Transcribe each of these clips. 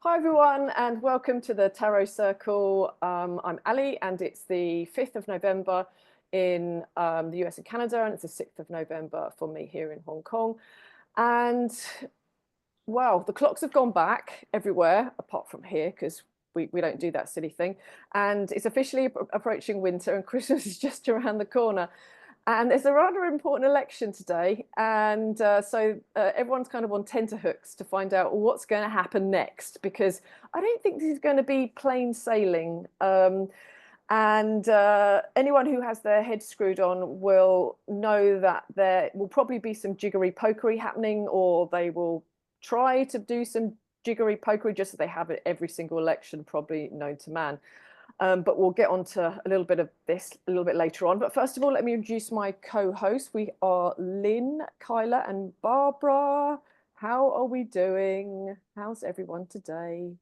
Hi everyone, and welcome to the Tarot Circle. I'm Ali, and it's the 5th of November in the US and Canada, and it's the 6th of November for me here in Hong Kong. And well, the clocks have gone back everywhere apart from here because we don't do that silly thing. And it's officially approaching winter, and Christmas is just around the corner. And there's a rather important election today. And so everyone's kind of on tenterhooks to find out what's going to happen next, because I don't think this is going to be plain sailing. And anyone who has their head screwed on will know that there will probably be some jiggery pokery happening, or they will try to do some jiggery pokery just as they have at every single election probably known to man. But we'll get on to a little bit of this a little bit later on. But first of all, let me introduce my co-hosts. We are Lynn, Kaila, and Barbara. How are we doing? How's everyone today?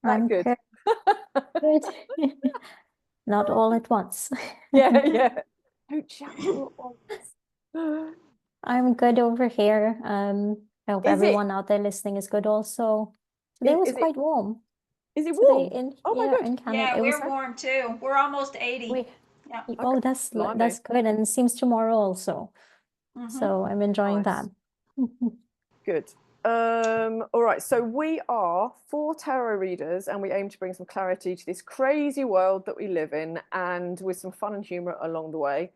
I'm good. Good. Not all at once. Yeah. Don't shout all at once. I'm good over here. I hope everyone out there listening is good also. Today was quite warm. Is it Today warm? Oh my God. in Canada. Yeah, we're warm too. We're almost 80. Yeah. Okay, Oh, that's good. And it seems tomorrow also. So I'm enjoying that. Good. All right, so we are 4 tarot readers, and we aim to bring some clarity to this crazy world that we live in, and with some fun and humor along the way.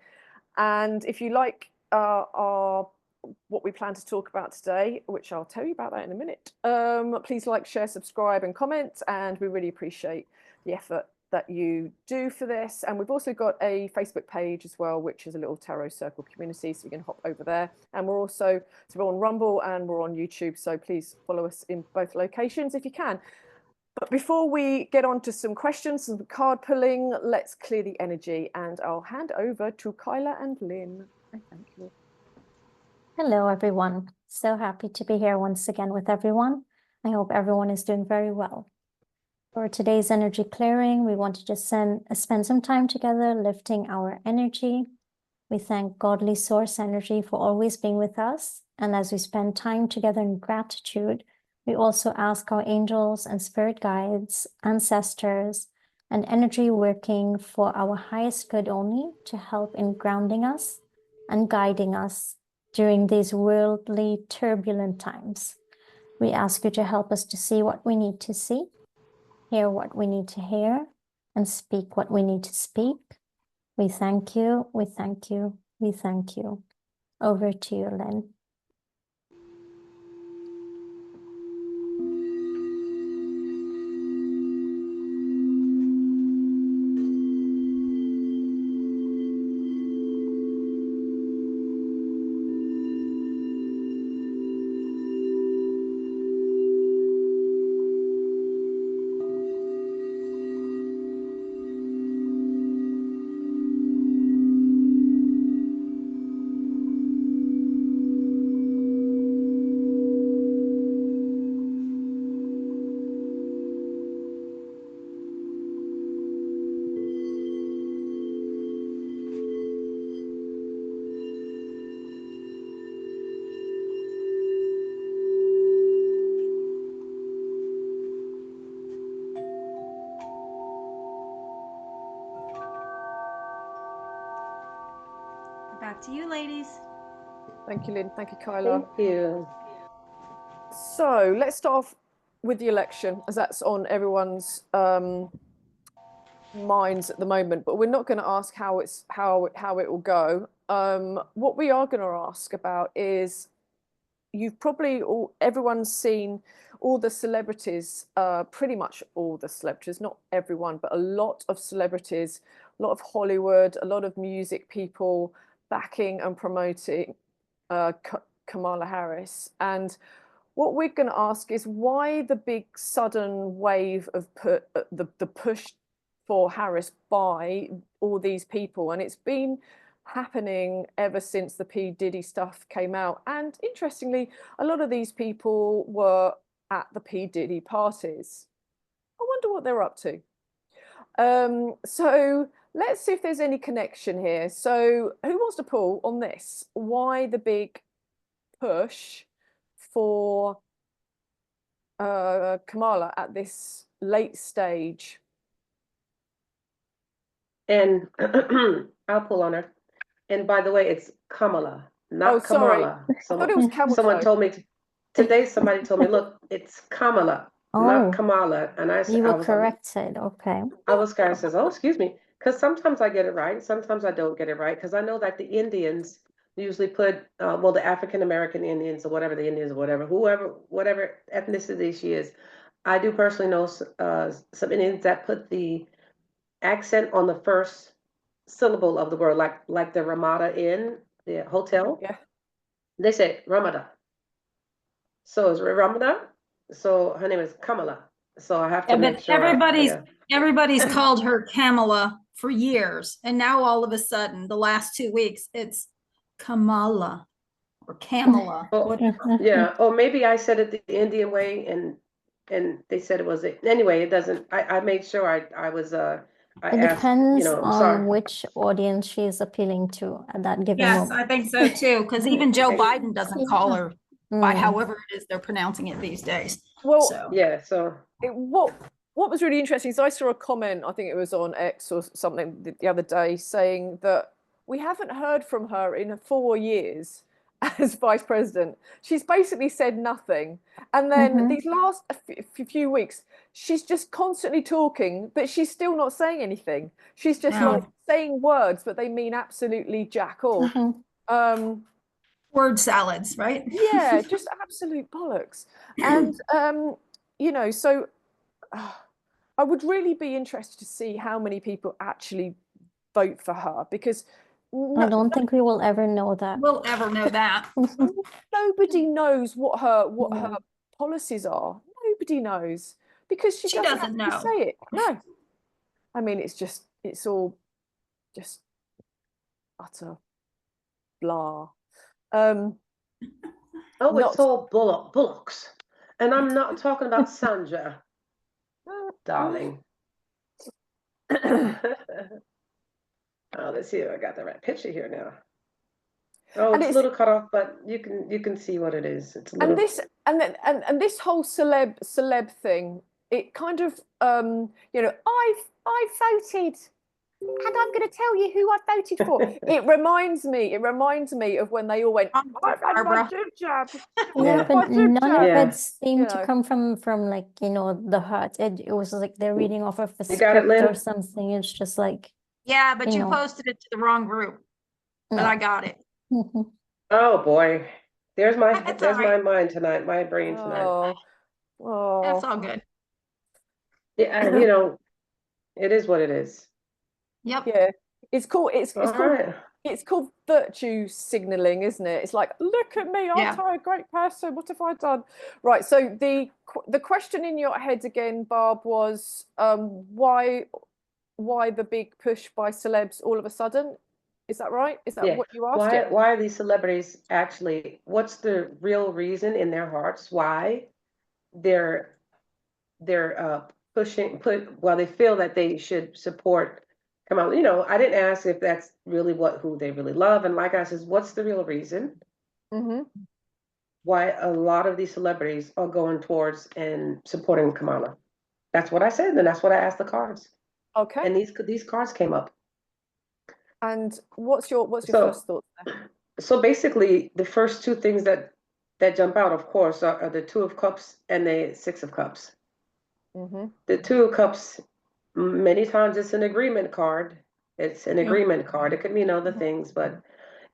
And if you like what we plan to talk about today, which I'll tell you about that in a minute, please like, share, subscribe, and comment. And we really appreciate the effort that you do for this. And we've also got a Facebook page as well, which is a little tarot circle community, so you can hop over there. And we're on Rumble and we're on YouTube, so please follow us in both locations if you can. But before we get on to some questions, some card pulling, let's clear the energy, and I'll hand over to Kaila and Lynn. Thank you. Hello, everyone. So happy to be here once again with everyone. I hope everyone is doing very well. For today's energy clearing, we want to just spend some time together lifting our energy. We thank Godly Source Energy for always being with us. And as we spend time together in gratitude, we also ask our angels and spirit guides, ancestors, and energy working for our highest good only to help in grounding us and guiding us during these worldly turbulent times. We ask you to help us to see what we need to see, hear what we need to hear, and speak what we need to speak. We thank you, we thank you, we thank you. Over to you, Lynn. Back to you, ladies. Thank you, Lynn. Thank you, Kaila. Thank you. So let's start off with the election, as that's on everyone's minds at the moment. But we're not going to ask how it will go. What we are going to ask about is, everyone's seen all the celebrities, pretty much all the celebrities, not everyone, but a lot of celebrities, a lot of Hollywood, a lot of music people backing and promoting Kamala Harris. And what we're going to ask is why the big sudden wave of the push for Harris by all these people. And it's been happening ever since the P. Diddy stuff came out. And interestingly, a lot of these people were at the P. Diddy parties. I wonder what they're up to. So let's see if there's any connection here. So who wants to pull on this? Why the big push for Kamala at this late stage. And I'll pull on her. And by the way, it's Kamala, not Oh, sorry. Kamala. I thought it was camel Someone toe. told me today, somebody told me, look, it's Kamala, not Oh, Kamala. And I said, you I were was like, corrected. Okay. I was kind of says, oh, excuse me. Because sometimes I get it right. Sometimes I don't get it right. Because I know that the Indians usually put, well, the African American Indians or whatever the Indians, whatever, whatever ethnicity she is. I do personally know some Indians that put the accent on the first syllable of the word, like the Ramada Inn, the hotel. Yeah. They say Ramada. So it's Ramada. So her name is Kamala. So I have to make sure. Everybody's called her Kamala for years, and now all of a sudden, the last 2 weeks, it's Kamala or Kamala. Yeah. Or maybe I said it the Indian way, and they said it was anyway. It doesn't. I made sure I was I It asked, depends on on which audience she is appealing to at that given Yes, moment. I think so too, because even Joe Biden doesn't call her by Mm. however it is they're pronouncing it these days. Well, So yeah. So what was really interesting is I saw a comment, I think it was on X or something the other day, saying that we haven't heard from her in 4 years as vice president. She's basically said nothing. And then these last few weeks, she's just constantly talking, but she's still not saying anything. She's just like saying words, but they mean absolutely jack all. word salads, right? Yeah, just absolute bollocks. And, so I would really be interested to see how many people actually vote for her, because I don't think we will ever know that. We'll ever know that. nobody knows what her policies are. Nobody knows, because she doesn't doesn't actually know. say it. No, I mean it's all just utter blah. it's all bullocks, and I'm not talking about Sandra, darling. Let's see if I got the right picture here now. Oh, it's a little cut off, but you can see what it is. It's a little... and this whole celeb thing. It kind of I voted, and I'm going to tell you who I voted for. It reminds me of when they all went, I've had my jib jab. Yeah, but none of it seemed to come from like, the heart. It was like they're reading off of a script or something. It's just like, yeah, but you posted it to the wrong group. But I got it. Oh boy, there's my mind tonight, my brain tonight. Oh, that's all good. Yeah, it is what it is. Yep. Yeah, it's called virtue signaling, isn't it? It's like, look at me, aren't I a great person? What have I done? Right. So the question in your head again, Barb, was why the big push by celebs all of a sudden? Is that right? Is that what you asked? Why are these celebrities actually? What's the real reason in their hearts why they're pushing? They feel that they should support Kamala. I didn't ask if that's really who they really love, and like I said, what's the real reason why a lot of these celebrities are going towards and supporting Kamala? That's what I said, and that's what I asked the cards. Okay. And these cards came up. And what's your first thought there? So basically, the first two things that jump out, of course, are the Two of Cups and the Six of Cups. The Two of Cups, many times it's an agreement card. It's an agreement card. It could mean other things, but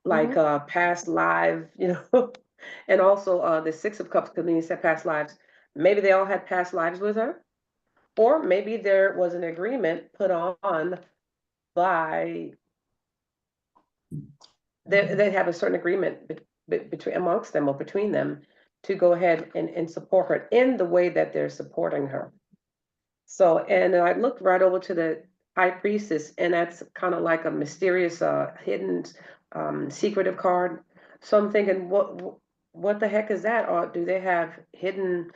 like past live, and also the Six of Cups could mean past lives. Maybe they all had past lives with her, or maybe there was an agreement put on by... They have a certain agreement between amongst them or between them to go ahead and support her in the way that they're supporting her. So, and I looked right over to the High Priestess, and that's kind of like a mysterious, hidden, secretive card. So I'm thinking, what the heck is that? Or do they have hidden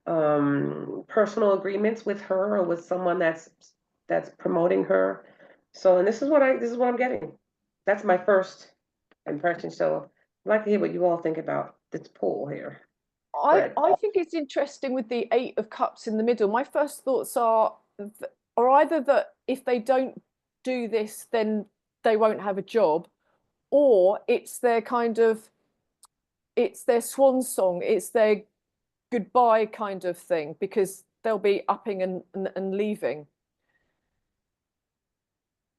personal agreements with her or with someone that's promoting her? So, and this is what I'm getting. That's my first impression. So I'd like to hear what you all think about this poll here. I think it's interesting with the 8 of Cups in the middle. My first thoughts are either that if they don't do this, then they won't have a job, or it's their it's their swan song, it's their goodbye kind of thing, because they'll be upping and leaving.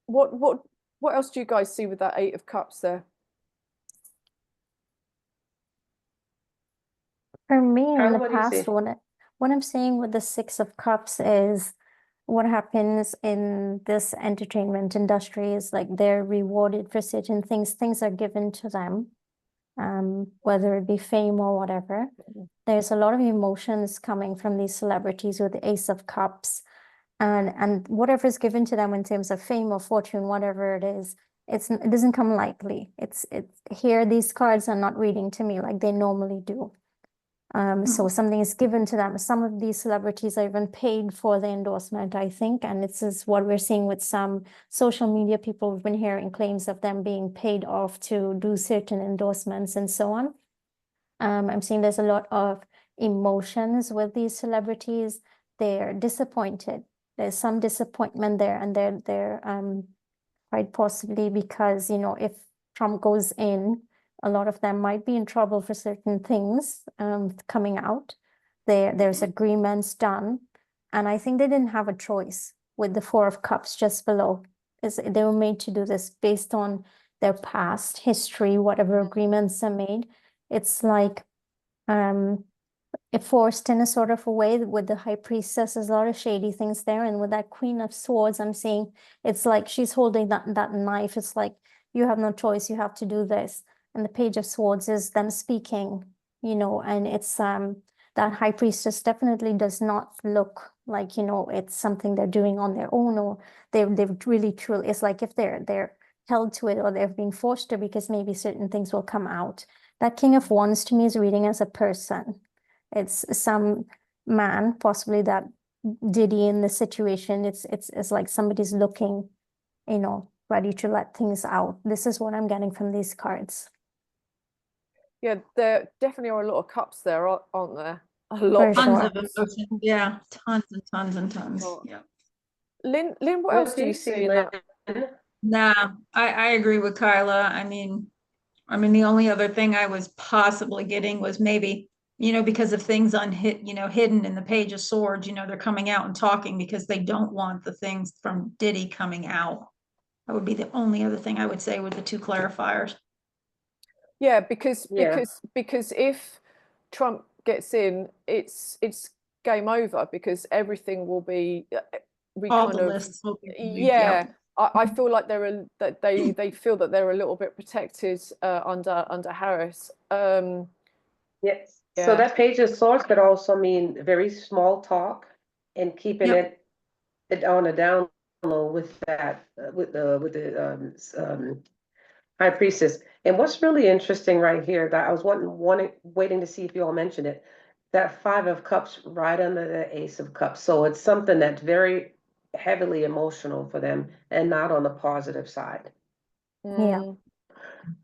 What else do you guys see with that 8 of Cups there? For me, in Kaila, the what do you past, see? what I'm seeing with the 6 of Cups is what happens in this entertainment industry is like they're rewarded for certain things. Things are given to them, whether it be fame or whatever. There's a lot of emotions coming from these celebrities with the Ace of Cups, and whatever is given to them in terms of fame or fortune, whatever it is, it doesn't come lightly. It's here. These cards are not reading to me like they normally do. So something is given to them. Some of these celebrities are even paid for the endorsement, I think, and this is what we're seeing with some social media people. We've been hearing claims of them being paid off to do certain endorsements and so on. I'm seeing there's a lot of emotions with these celebrities. They're disappointed. There's some disappointment there, and they're quite possibly because, you know, if Trump goes in, a lot of them might be in trouble for certain things coming out. There's agreements done, and I think they didn't have a choice with the 4 of Cups just below. They were made to do this based on their past history, whatever agreements are made. It's like it forced in a sort of a way with the High Priestess. There's a lot of shady things there, and with that Queen of Swords, I'm seeing it's like she's holding that knife. It's like you have no choice, you have to do this. And the Page of Swords is them speaking, you know, and it's that High Priestess definitely does not look like, you know, it's something they're doing on their own, or they've really truly, it's like if they're held to it or they're being forced to, because maybe certain things will come out. That King of Wands to me is reading as a person. It's some man, possibly that Diddy in the situation. It's like somebody's looking, you know, ready to let things out. This is what I'm getting from these cards. Yeah, there definitely are a lot of cups there, aren't there? A lot. For Tons sure. of emotion. Yeah, tons and tons and tons. Oh. Yeah. Lynn, what What else do do you you see see, in that? Lynn? Nah, I agree with Kaila. I mean, the only other thing I was possibly getting was maybe, you know, because of things hidden in the Page of Swords, you know, they're coming out and talking because they don't want the things from Diddy coming out. That would be the only other thing I would say with the 2 clarifiers. Yeah, because Yeah. if Trump gets in, it's game over, because everything will be All the lists will be removed, yeah. yep. I feel like they feel that they're a little bit protected under Harris. Yes. Yeah. So that Page of Swords could also mean very small talk and keeping Yep. it on a down low with that with the High Priestess. And what's really interesting right here that I was waiting to see if you all mentioned it, that 5 of Cups right under the Ace of Cups. So it's something that's very heavily emotional for them and not on the positive side. Yeah.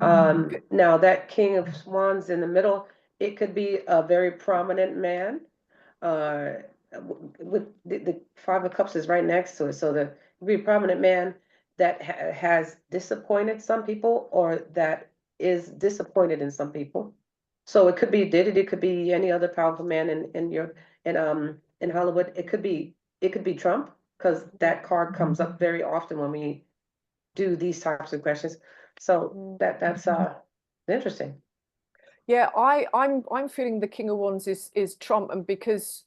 Now that King of Wands in the middle, it could be a very prominent man. With the 5 of Cups is right next to it, so the be a prominent man that has disappointed some people, or that is disappointed in some people. So it could be Diddy, it could be any other powerful man in Hollywood. It could be Trump, because that card comes up very often when we do these types of questions. So that's interesting. Yeah, I'm feeling the King of Wands is Trump, and because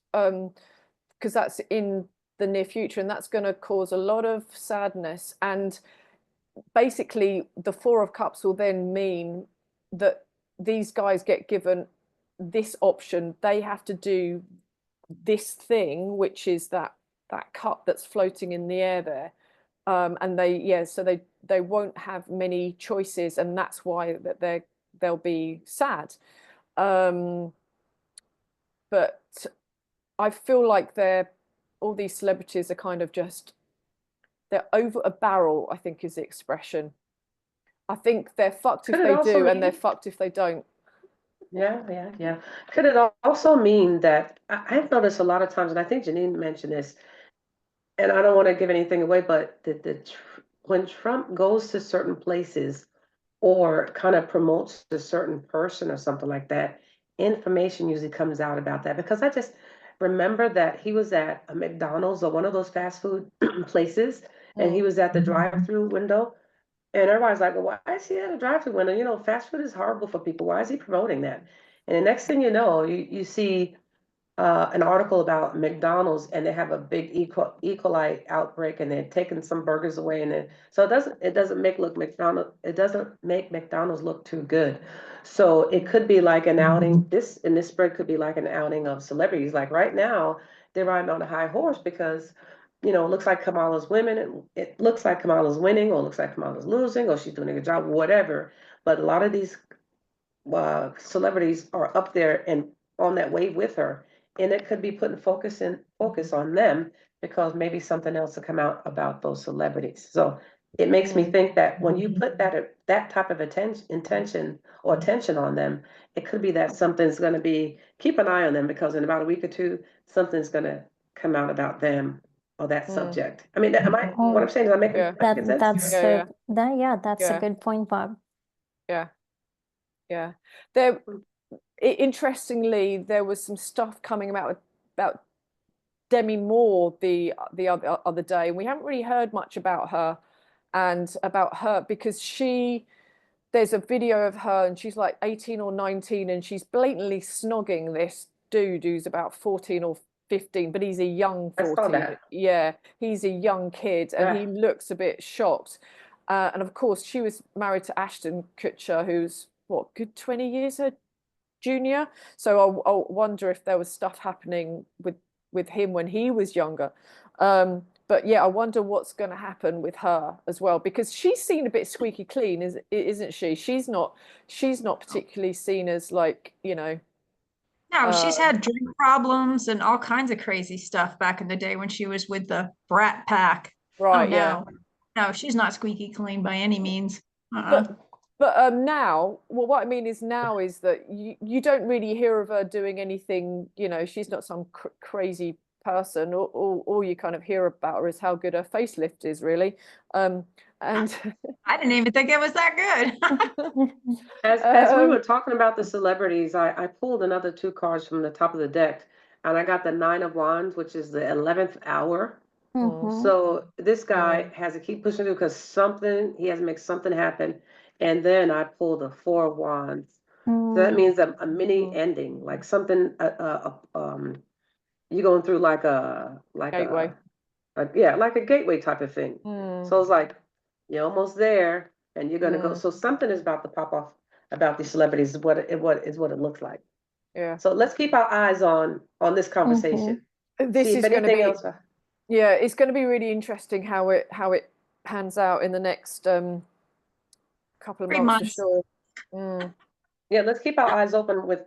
that's in the near future, and that's going to cause a lot of sadness. And basically, the 4 of Cups will then mean that these guys get given this option. They have to do this thing, which is that cup that's floating in the air there. And they won't have many choices, and that's why that they'll be sad. But I feel like all these celebrities are kind of they're over a barrel, I think is the expression. I think they're fucked if they do, and they're fucked if they don't. Yeah. Could it also mean that I've noticed a lot of times, and I think Janine mentioned this, and I don't want to give anything away, but when Trump goes to certain places or kind of promotes a certain person or something like that, information usually comes out about that. Because I just remember that he was at a McDonald's or one of those fast food places, and he was at the drive-through window, and everybody's like, well, why is he at a drive-through window? You know, fast food is horrible for people. Why is he promoting that? And the next thing you know, you see an article about McDonald's, and they have a big E. coli outbreak, and they're taking some burgers away, and then so it doesn't make McDonald's look too good. So it could be like an outing. This spread could be like an outing of celebrities. Like right now, they're riding on a high horse because it looks like Kamala's women. It looks like Kamala's winning, or it looks like Kamala's losing, or she's doing a good job, whatever. But a lot of these celebrities are up there and on that wave with her, and it could be putting focus on them because maybe something else will come out about those celebrities. So it makes me think that when you put that type of intention or attention on them, it could be that something's going to be, keep an eye on them, because in about a week or two, something's going to come out about them or that subject. I mean, what I'm saying is, I'm making sense? That's Yeah. a good point, Bob. Yeah. Interestingly, there was some stuff coming about Demi Moore the other day, and we haven't really heard much about her because there's a video of her, and she's like 18 or 19, and she's blatantly snogging this dude who's about 14 or 15, but he's a young 14. I saw that. Yeah, he's a young kid, and he looks a bit shocked. And of course, she was married to Ashton Kutcher, who's what, good 20 years her junior. So I wonder if there was stuff happening with him when he was younger. But yeah, I wonder what's going to happen with her as well, because she's seen a bit squeaky clean, isn't she? She's not particularly seen as like, No, she's had drink problems and all kinds of crazy stuff back in the day when she was with the Brat Pack. Right. Oh, no. No, she's not squeaky clean by any means. But now, well, what I mean is now is that you don't really hear of her doing anything. She's not some crazy person. All you kind of hear about her is how good her facelift is, really. And I didn't even think it was that good. As we were talking about the celebrities, I pulled another 2 cards from the top of the deck, and I got the 9 of Wands, which is the 11th hour. So this guy has to keep pushing through because he has to make something happen. And then I pulled the 4 of Wands. So that means a mini ending, like something, you're going through like a gateway. Like a gateway type of thing. So it's like, you're almost there and you're going to go. So something is about to pop off about these celebrities, is what it looks like. Yeah. So let's keep our eyes on this conversation. This is going to be, it's going to be really interesting how it pans out in the next couple of months for sure. Yeah, let's keep our eyes open with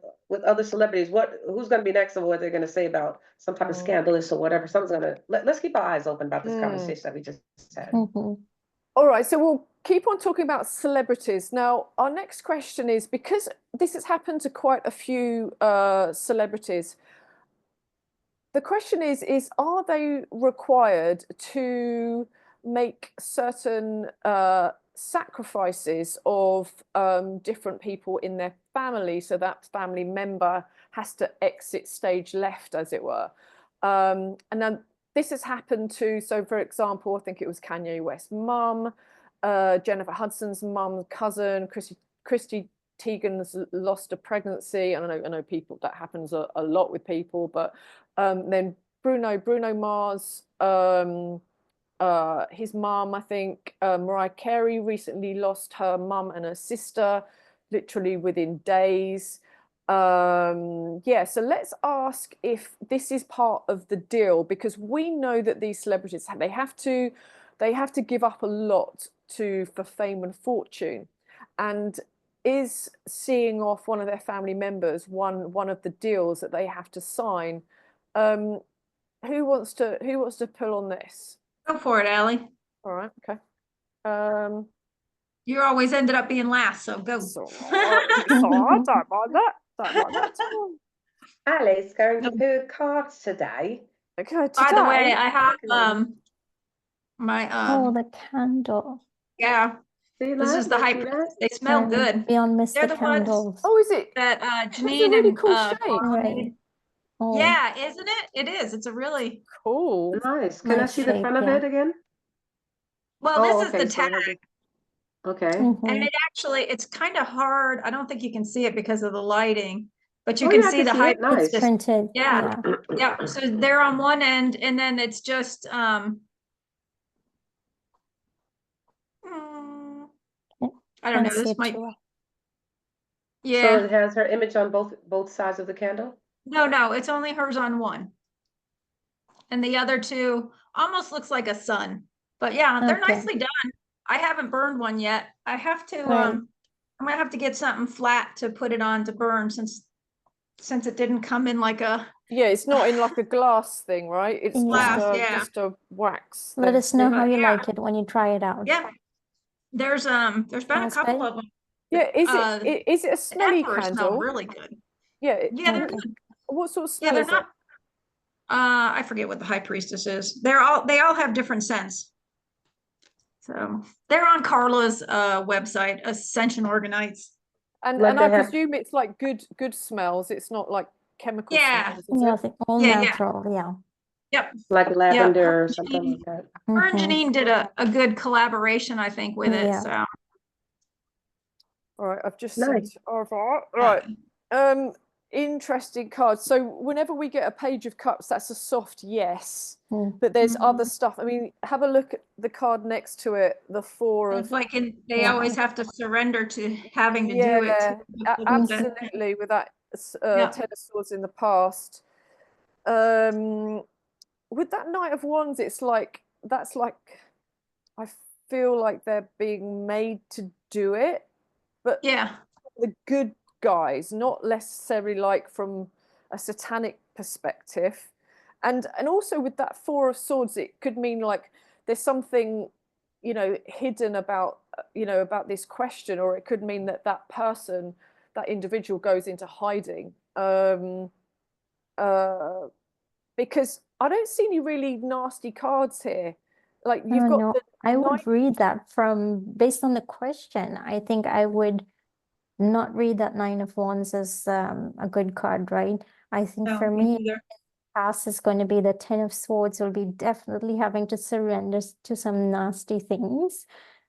other celebrities. Who's going to be next, and what they're going to say about some type of scandalous or whatever. Let's keep our eyes open about this conversation that we just had. All right, so we'll keep on talking about celebrities. Now, our next question is, because this has happened to quite a few celebrities, the question is are they required to make certain sacrifices of different people in their family, so that family member has to exit stage left, as it were? And then this has happened to, so for example, I think it was Kanye West's mum, Jennifer Hudson's mum, cousin, Christy Teigen's lost a pregnancy. And I know people, that happens a lot with people, but then Bruno Mars, his mum, I think, Mariah Carey recently lost her mum and her sister literally within days. So let's ask if this is part of the deal, because we know that these celebrities, they have to give up a lot for fame and fortune. And is seeing off one of their family members one of the deals that they have to sign? Who wants to pull on this? Go for it, Ally. All right, okay. You always ended up being last, so go. So, I don't mind that. that right time. Ali's going to put cards today. Okay, By the way, today, I have my Oh, the candle. yeah, Do you this is the like hype. that? They smell good. Beyond missed They're the the ones candles. oh, is it? that That's a Janine really and cool shape. Carla Right. made. Oh, Yeah, isn't it? It is. It's a really Cool. Nice. Can I Nice see the shape, front of yeah. it again? well. Oh, This is okay. the So I tag, have it. Okay. Mhm. and it actually it's kind of hard. I don't think you can see it because of the lighting, but you Oh, can yeah, I see can the see hype. it. Nice. It's printed. Yeah. Yeah. Yeah, so they're on one end, and then it's just I don't Can't know. see This it might too well. So yeah. it has her image on both sides of the candle? No, it's only hers on one. And the other two almost looks like a sun. But yeah, they're Okay. nicely done. I haven't burned one yet. I have to Right. I'm gonna have to get something flat to put it on to burn since it didn't come in like a Yeah, it's not in like a glass thing, right? It's Yeah. glass, yeah. just a wax Let thing. us know how But you yeah. like it when you try it out. Yeah. There's been a Smells couple good? of them. Yeah, is it a The smelly Emperor smelled candle? really good. Yeah, Yeah, they're Okay. good. what sort of Yeah, smell they're is it? not I forget what the High Priestess is. They all have different scents. So they're on Carla's website, Ascension Organites. And Like I they have- presume it's like good smells. It's not like chemical Yeah. smells, is Yeah, it? all Yeah, yeah. natural. Yeah. Yep. Like lavender or Her something Janine- like that. Her and Mhm. Janine did a good collaboration, I think, with it. Yeah. So All right, I've just Nice. sent over. Right. Interesting card. So whenever we get a page of cups, that's a soft yes. Mm. But there's other Mhm. stuff. I mean, have a look at the card next to it, the four of it's like they Wow. always have to surrender to having to do yeah, it. too. absolutely. With that Yeah. Ten of Swords in the past. With that Knight of Wands, it's like that's like I feel like they're being made to do it, but Yeah. the good guys, not necessarily like from a satanic perspective. And also with that Four of Swords, it could mean like there's something, hidden about, about this question, or it could mean that that person, that individual goes into hiding. Because I don't see any really nasty cards here. Like you've got No, the I would Knight- read that based on the question. I think I would not read that Nine of Wands as a good card, right? I think No, for me me, neither. past is going to be the Ten of Swords will be definitely having to surrender to some nasty things.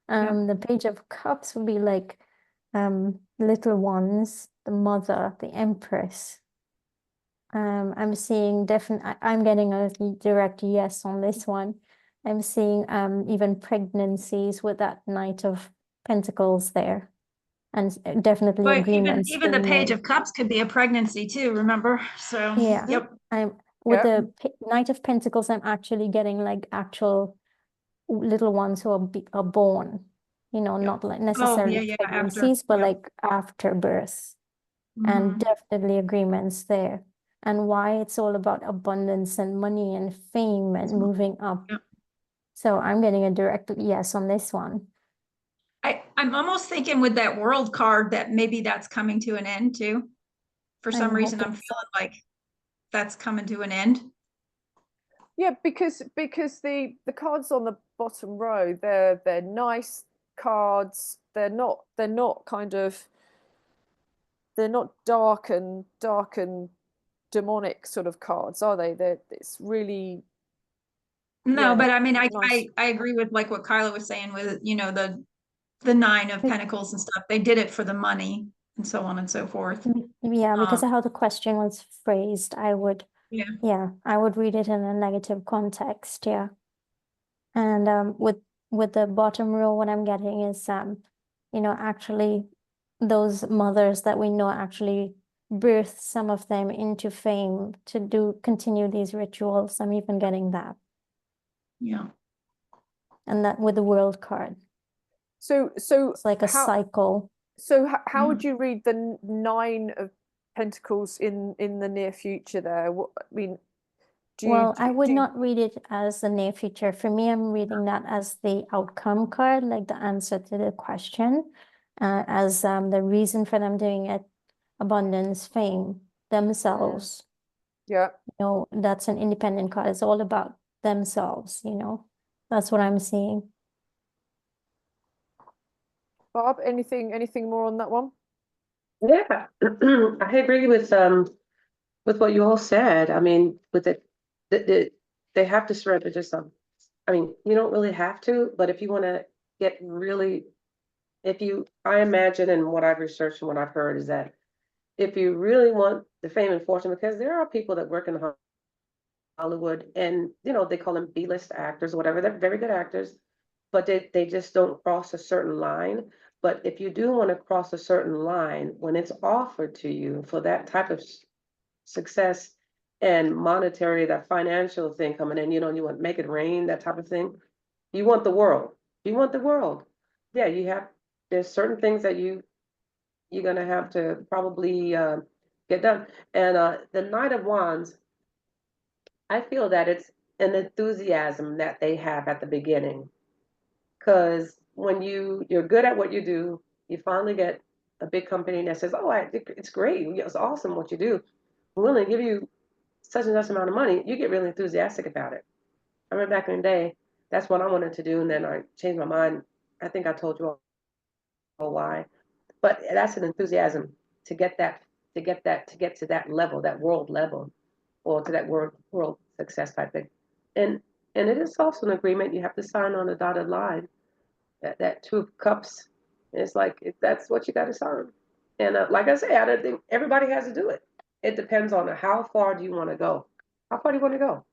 The Page of Cups will be like little ones, the Mother, the Empress. I'm seeing I'm getting a direct yes on this one. I'm seeing even pregnancies with that Knight of Pentacles there. And definitely But agreements even the being Page made. of Cups could be a pregnancy too, remember? So Yeah. yep. With Yeah. the Knight of Pentacles, I'm actually getting like actual little ones who are born, not like necessarily yeah, pregnancies, after, but yeah. like after birth. And Mhm. definitely agreements there. And why it's all about abundance and money and fame and moving up. Yeah. So I'm getting a direct yes on this one. I'm almost thinking with that World card that maybe that's coming to an end too. For some I'm reason, I'm hoping so. feeling like that's coming to an end. Yeah, because the cards on the bottom row, they're nice cards. They're not kind of, they're not dark and demonic sort of cards, are they? It's really No, Yeah, but I mean, nice. I agree with like what Kyla was saying with, the Nine of Pentacles and stuff. They did it for the money and so on and so forth. Yeah, because of how the question was phrased, I would read it in a negative context, yeah. And with the bottom row, what I'm getting is actually those mothers that we know actually birth some of them into fame to continue these rituals. I'm even getting that. Yeah. And that with the World card. So It's like a cycle. So how would you read the Nine of Pentacles in the near future there? What, I mean, I would not read it as the near future. For me, I'm reading that as the outcome card, like the answer to the question, as the reason for them doing it. abundance, fame, themselves. Yeah. You know, that's an independent card. It's all about themselves, you know. That's what I'm seeing. Bob, anything more on that one? Yeah, I agree with what you all said. I mean, with they have to surrender to some. I mean, you don't really have to, but if you want to get really, I imagine, and what I've researched and what I've heard is that if you really want the fame and fortune, because there are people that work in Hollywood and, you know, they call them B-list actors or whatever, they're very good actors, but they just don't cross a certain line. But if you do want to cross a certain line, when it's offered to you for that type of success and monetary, that financial thing coming in, you know, you want to make it rain, that type of thing, you want the world. You want the world. Yeah, there's certain things that you're gonna have to probably get done. And the Knight of Wands, I feel that it's an enthusiasm that they have at the beginning. Because when you're good at what you do, you finally get a big company that says, "Oh, it's great. It's awesome what you do. We're willing to give you such and such amount of money." You get really enthusiastic about it. I remember back in the day, that's what I wanted to do, and then I changed my mind. I think I told you all why. But that's an enthusiasm to get to that level, that world level, or to that world success type thing. And it is also an agreement you have to sign on a dotted line. That Two of Cups, it's like that's what you got to sign. And like I say, I don't think everybody has to do it. It depends on how far do you want to go. How far do you want to go?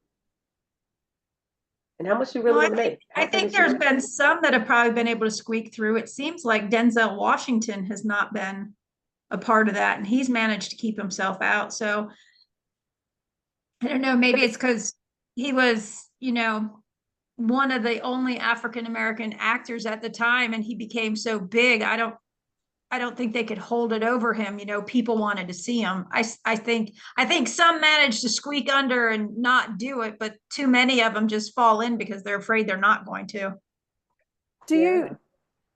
And how much you really Well, want to make? I How think famous you there's want to been some that have probably been able to squeak through. It seems like Denzel Washington has not been a part of that, and he's managed to keep himself out. So I don't know, maybe it's because he was, you know, one of the only African American actors at the time, and he became so big. I don't think they could hold it over him. You know, people wanted to see him. I think some managed to squeak under and not do it, but too many of them just fall in because they're afraid they're not going to. Do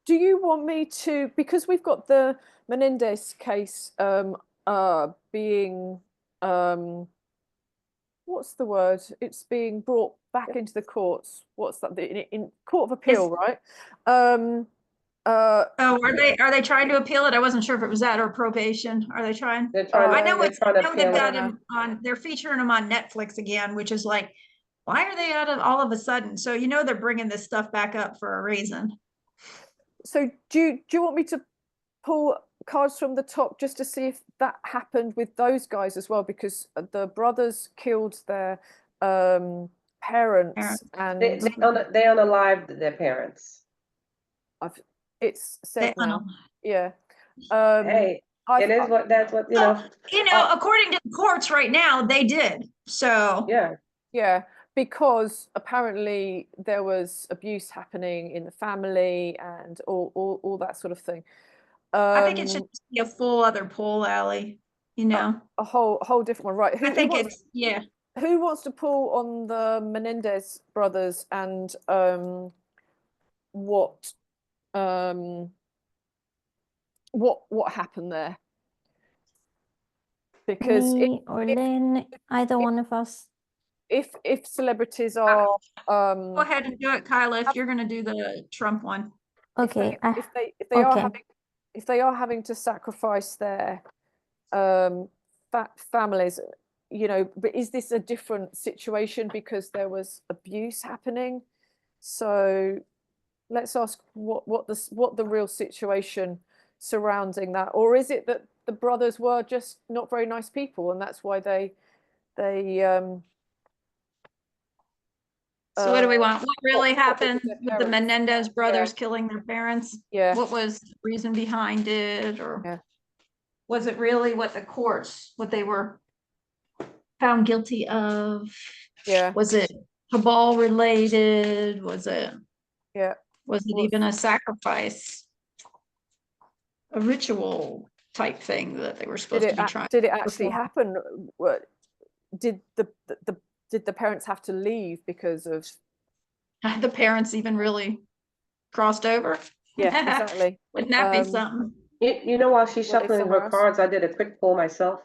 you want me to, because we've got the Menendez case being what's the word? It's being brought back into the courts. What's that? In Court of Appeal, right? Oh, are they trying to appeal it? I wasn't sure if it was that or probation. Are they trying? They're trying to, I know they're trying to they've appeal got it. him on. They're featuring him on Netflix again, which is like, why are they out of all of a sudden? So you know they're bringing this stuff back up for a reason. So do you want me to pull cards from the top just to see if that happened with those guys as well? Because the brothers killed their parents, and They unalived their parents. it's said now. Yeah. Hey, that's what, you know. You know, according to the courts right now, they did. So yeah, because apparently there was abuse happening in the family and all that sort of thing. I think it should be a full other poll, Ally. You know, a whole different one, right? I think it's Who wants to pull on the Menendez brothers and what happened there? Because Me or Lynn, either one of us. If celebrities are go ahead and do it, Kaila, if you're gonna do the Trump one. Okay. if they are having to sacrifice their families, you know, but is this a different situation because there was abuse happening? So let's ask what the real situation surrounding that, or is it that the brothers were just not very nice people and that's why they so what do we want? What really happened with the Menendez brothers killing their parents? Yeah. What was the reason behind it, or was it really what they were found guilty of? Yeah. Was it cabal related? Was it even a sacrifice, a ritual type thing that they were supposed to be trying? Did it actually happen? Did the parents have to leave because of the parents even really crossed over? Yeah, exactly. Wouldn't that be something? You know, while she's Were they shuffling somewhere her else? cards, I did a quick poll myself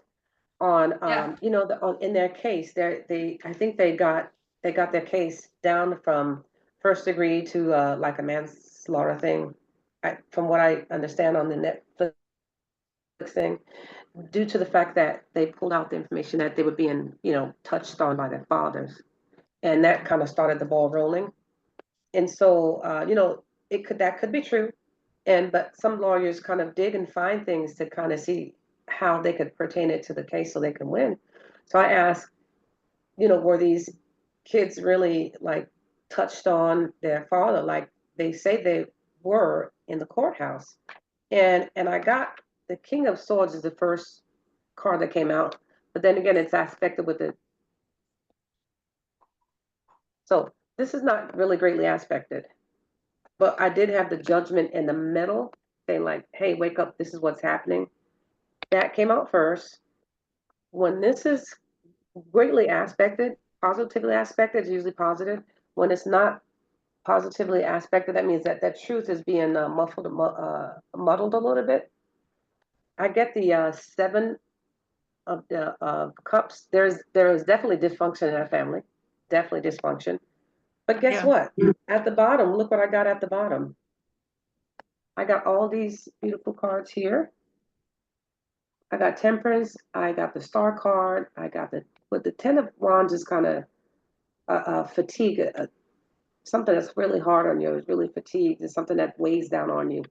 on, Yeah. you know, in their case, I think they got their case down from first degree to like a manslaughter thing. From what I understand on the Netflix thing, due to the fact that they pulled out the information that they were being, you know, touched on by their fathers, and that kind of started the ball rolling. And so, you know, that could be true, but some lawyers kind of dig and find things to kind of see how they could pertain it to the case so they can win. So I asked, you know, were these kids really like touched on their father like they say they were in the courthouse? And I got the King of Swords is the first card that came out, but then again, it's aspected with the. So this is not really greatly aspected, but I did have the Judgment in the middle saying like, hey, wake up, this is what's happening. That came out first. When this is greatly aspected, positively aspected, it's usually positive. When it's not positively aspected, that means that that truth is being muddled a little bit. I get the Seven of the Cups. There is definitely dysfunction in that family, definitely dysfunction. But guess what? At the bottom, look what I got at the bottom. I got all these beautiful cards here. I got Temperance. I got the Star card. I got but the Ten of Wands is kind of fatigue, something that's really hard on you. It's really fatigued. It's something that weighs down on you.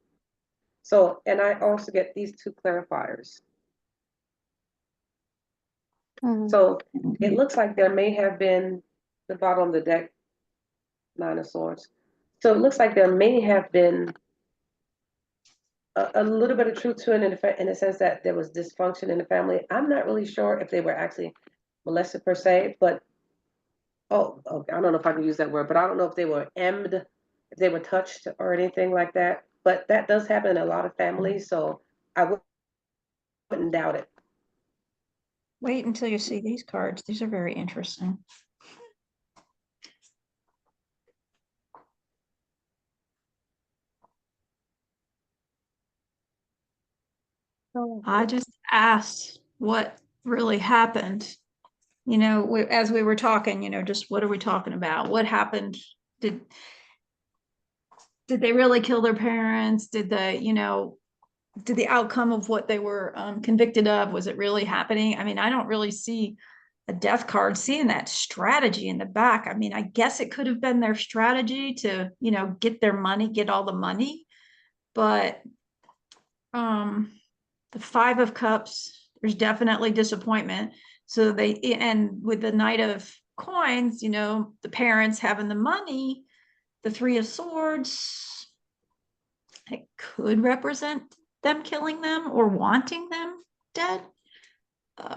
So, and I also get these two clarifiers. So it looks like there may have been the bottom of the deck, Nine of Swords. So it looks like there may have been a little bit of truth to it in the sense that there was dysfunction in the family. I'm not really sure if they were actually molested per se, but I don't know if I can use that word, but I don't know if they were emmed, if they were touched or anything like that. But that does happen in a lot of families, so I wouldn't doubt it. Wait until you see these cards. These are very interesting. I just asked what really happened. You know, as we were talking, you know, just what are we talking about? What happened? Did they really kill their parents? Did the outcome of what they were convicted of, was it really happening? I mean, I don't really see a death card seeing that strategy in the back. I mean, I guess it could have been their strategy to, you know, get their money, get all the money. But the Five of Cups, there's definitely disappointment. So and with the Knight of Coins, you know, the parents having the money, the Three of Swords, it could represent them killing them or wanting them dead.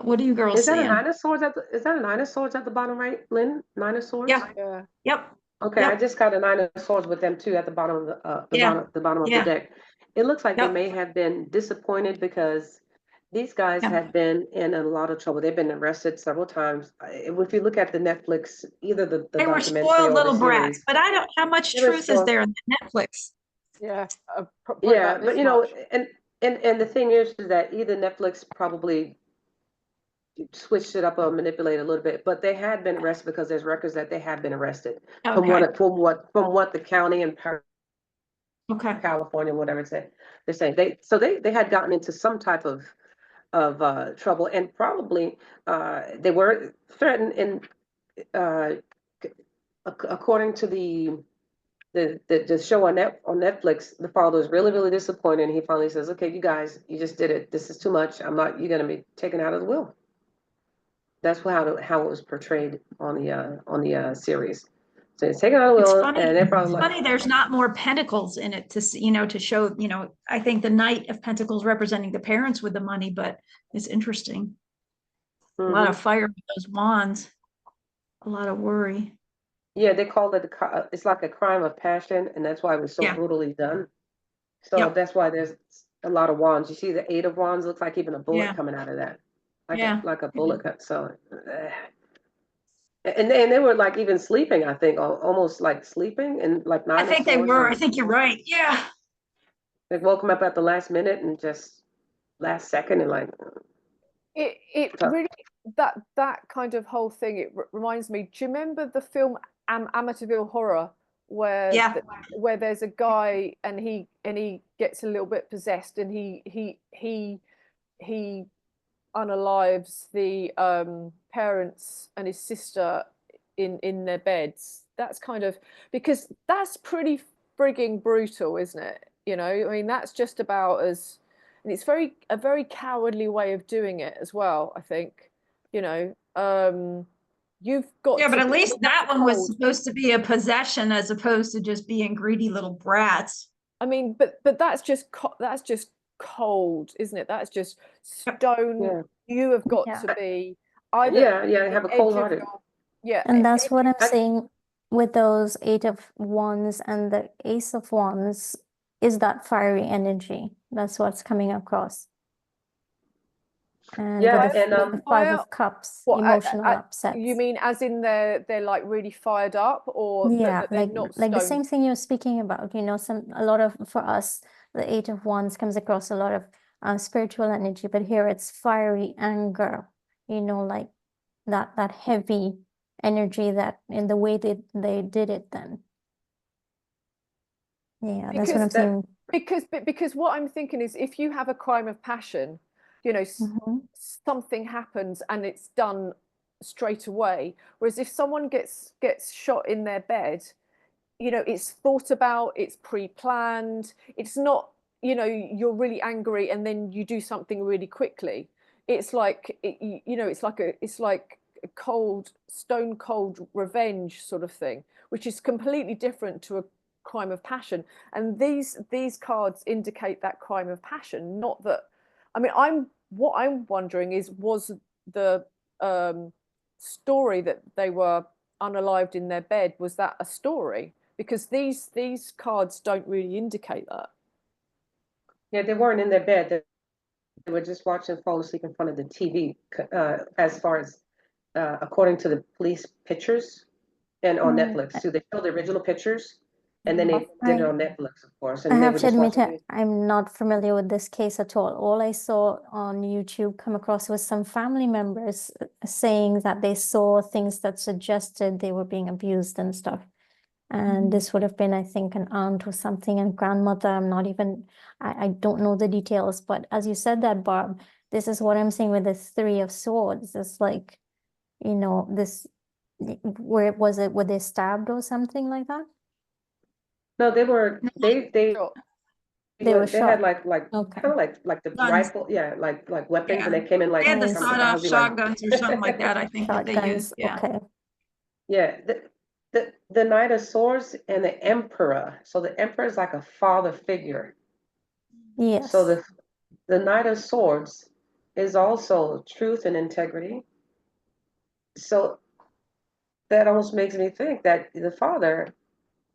What are you girls Is that seeing? a Nine of Swords is that a Nine of Swords at the bottom right, Lynn? Nine of Swords? Yeah. Yep. Okay, Yep. I just got a Nine of Swords with them too at the bottom of the bottom of the deck. It looks like they may have been disappointed because these guys had been in a lot of trouble. They've been arrested several times. If you look at the Netflix, either the They were documentary spoiled or little the brats, series. but I don't. How much truth is there in Netflix? Yeah, Yeah, but you know, and the thing is that either Netflix probably switched it up or manipulated a little bit, but they had been arrested because there's records that they had been arrested from what the county and California, whatever they're saying. They had gotten into some type of trouble, and probably they were threatened. And according to the show on Netflix, the father was really, really disappointed, and he finally says, "Okay, you guys, you just did it. This is too much. You're going to be taken out of the will." That's how it was portrayed on the series. So it's taken out of the will, and they're probably like, funny. There's not more pentacles in it to to show. I think the Knight of Pentacles representing the parents with the money, but it's interesting. A lot of fire with those wands, a lot of worry. Yeah, they called it it's like a crime of passion, and that's why it was so brutally done. So that's why there's a lot of wands. You see the Eight of Wands looks like even a bullet coming out of that, like a bullet cut. So, and they were like even sleeping. I think almost like sleeping and like Nine of Swords. I think they were. I think you're right. Yeah. They woke him up at the last minute and just last second and like. It Tough. really, that kind of whole thing, it reminds me, do you remember the film Amityville Horror, where Yeah. where there's a guy and he gets a little bit possessed, and he unalives the parents and his sister in their beds. That's kind of, because that's pretty frigging brutal, isn't it? You know, I mean, that's just about as, and it's a very cowardly way of doing it as well, I think. You know, you've got Yeah, but to at be least that one was cold. supposed to be a possession as opposed to just being greedy little brats. I mean, but that's just cold, isn't it? That's just stone. Yeah. You have got Yeah. to be either Yeah, have a the edge cold of hearted. your, yeah, And that's edge what I'm I- saying with those Eight of Wands and the Ace of Wands is that fiery energy. That's what's coming across. And Yeah, with the, and, with the Five fire. of Cups, What, emotional upsets. you mean as in they're like really fired up, or Yeah, that they're not like the stoned? same thing you're speaking about, you know, a lot of, for us, the Eight of Wands comes across a lot of spiritual energy, but here it's fiery anger, you know, like that heavy energy that in the way they did it then. Yeah, that's what I'm Because saying. because what I'm thinking is, if you have a crime of passion, you know, Mhm. something happens and it's done straight away. Whereas if someone gets shot in their bed, you know, it's thought about, it's pre-planned. It's not, you know, you're really angry and then you do something really quickly. It's like you know, it's like a cold, stone cold revenge sort of thing, which is completely different to a crime of passion. And these cards indicate that crime of passion, not that. I mean, what I'm wondering is, was the story that they were unalived in their bed, was that a story? Because these cards don't really indicate that. Yeah, they weren't in their bed. They were just watching, fall asleep in front of the TV. As far as according to the police pictures and on Netflix too, they showed the original pictures, and then they did it on Netflix, of course. I And they have were to just admit, watching. I'm not familiar with this case at all. All I saw on YouTube come across was some family members saying that they saw things that suggested they were being abused and stuff. And this would have been, I think, an aunt or something, and grandmother. I'm not even, I don't know the details. But as you said that, Barb, this is what I'm saying with the Three of Swords. It's like, you know, this, where was it? Were they stabbed or something like that? No, they were Sure. They were they had shot. Okay. kind of like the Guns. rifle, yeah, like weapons, Yeah. and they came in like They had the I see. sawed-off how's he like- shotguns or something like that, I think that they used. Shotguns. Yeah. Okay. Yeah, the Knight of Swords and the Emperor. So the Emperor is like a father figure. Yes. So the Knight of Swords is also truth and integrity. So that almost makes me think that the father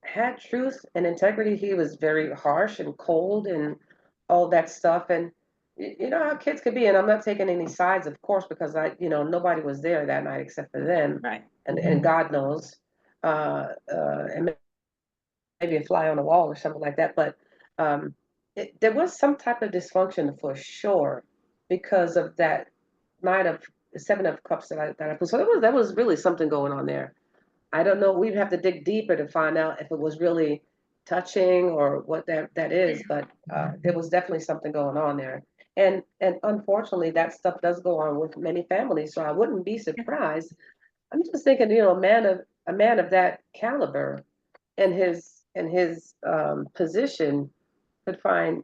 had truth and integrity. He was very harsh and cold and all that stuff. And you know how kids could be. And I'm not taking any sides, of course, because nobody was there that night except for them. Right. And God knows. And maybe a fly on the wall or something like that. But there was some type of dysfunction for sure because of that Knight of Seven of Cups that I put. So there was really something going on there. I don't know. We'd have to dig deeper to find out if it was really touching or what that is. But there was definitely something going on there. And unfortunately, that stuff does go on with many families. So I wouldn't be surprised. I'm just thinking, a man of that caliber and his position could find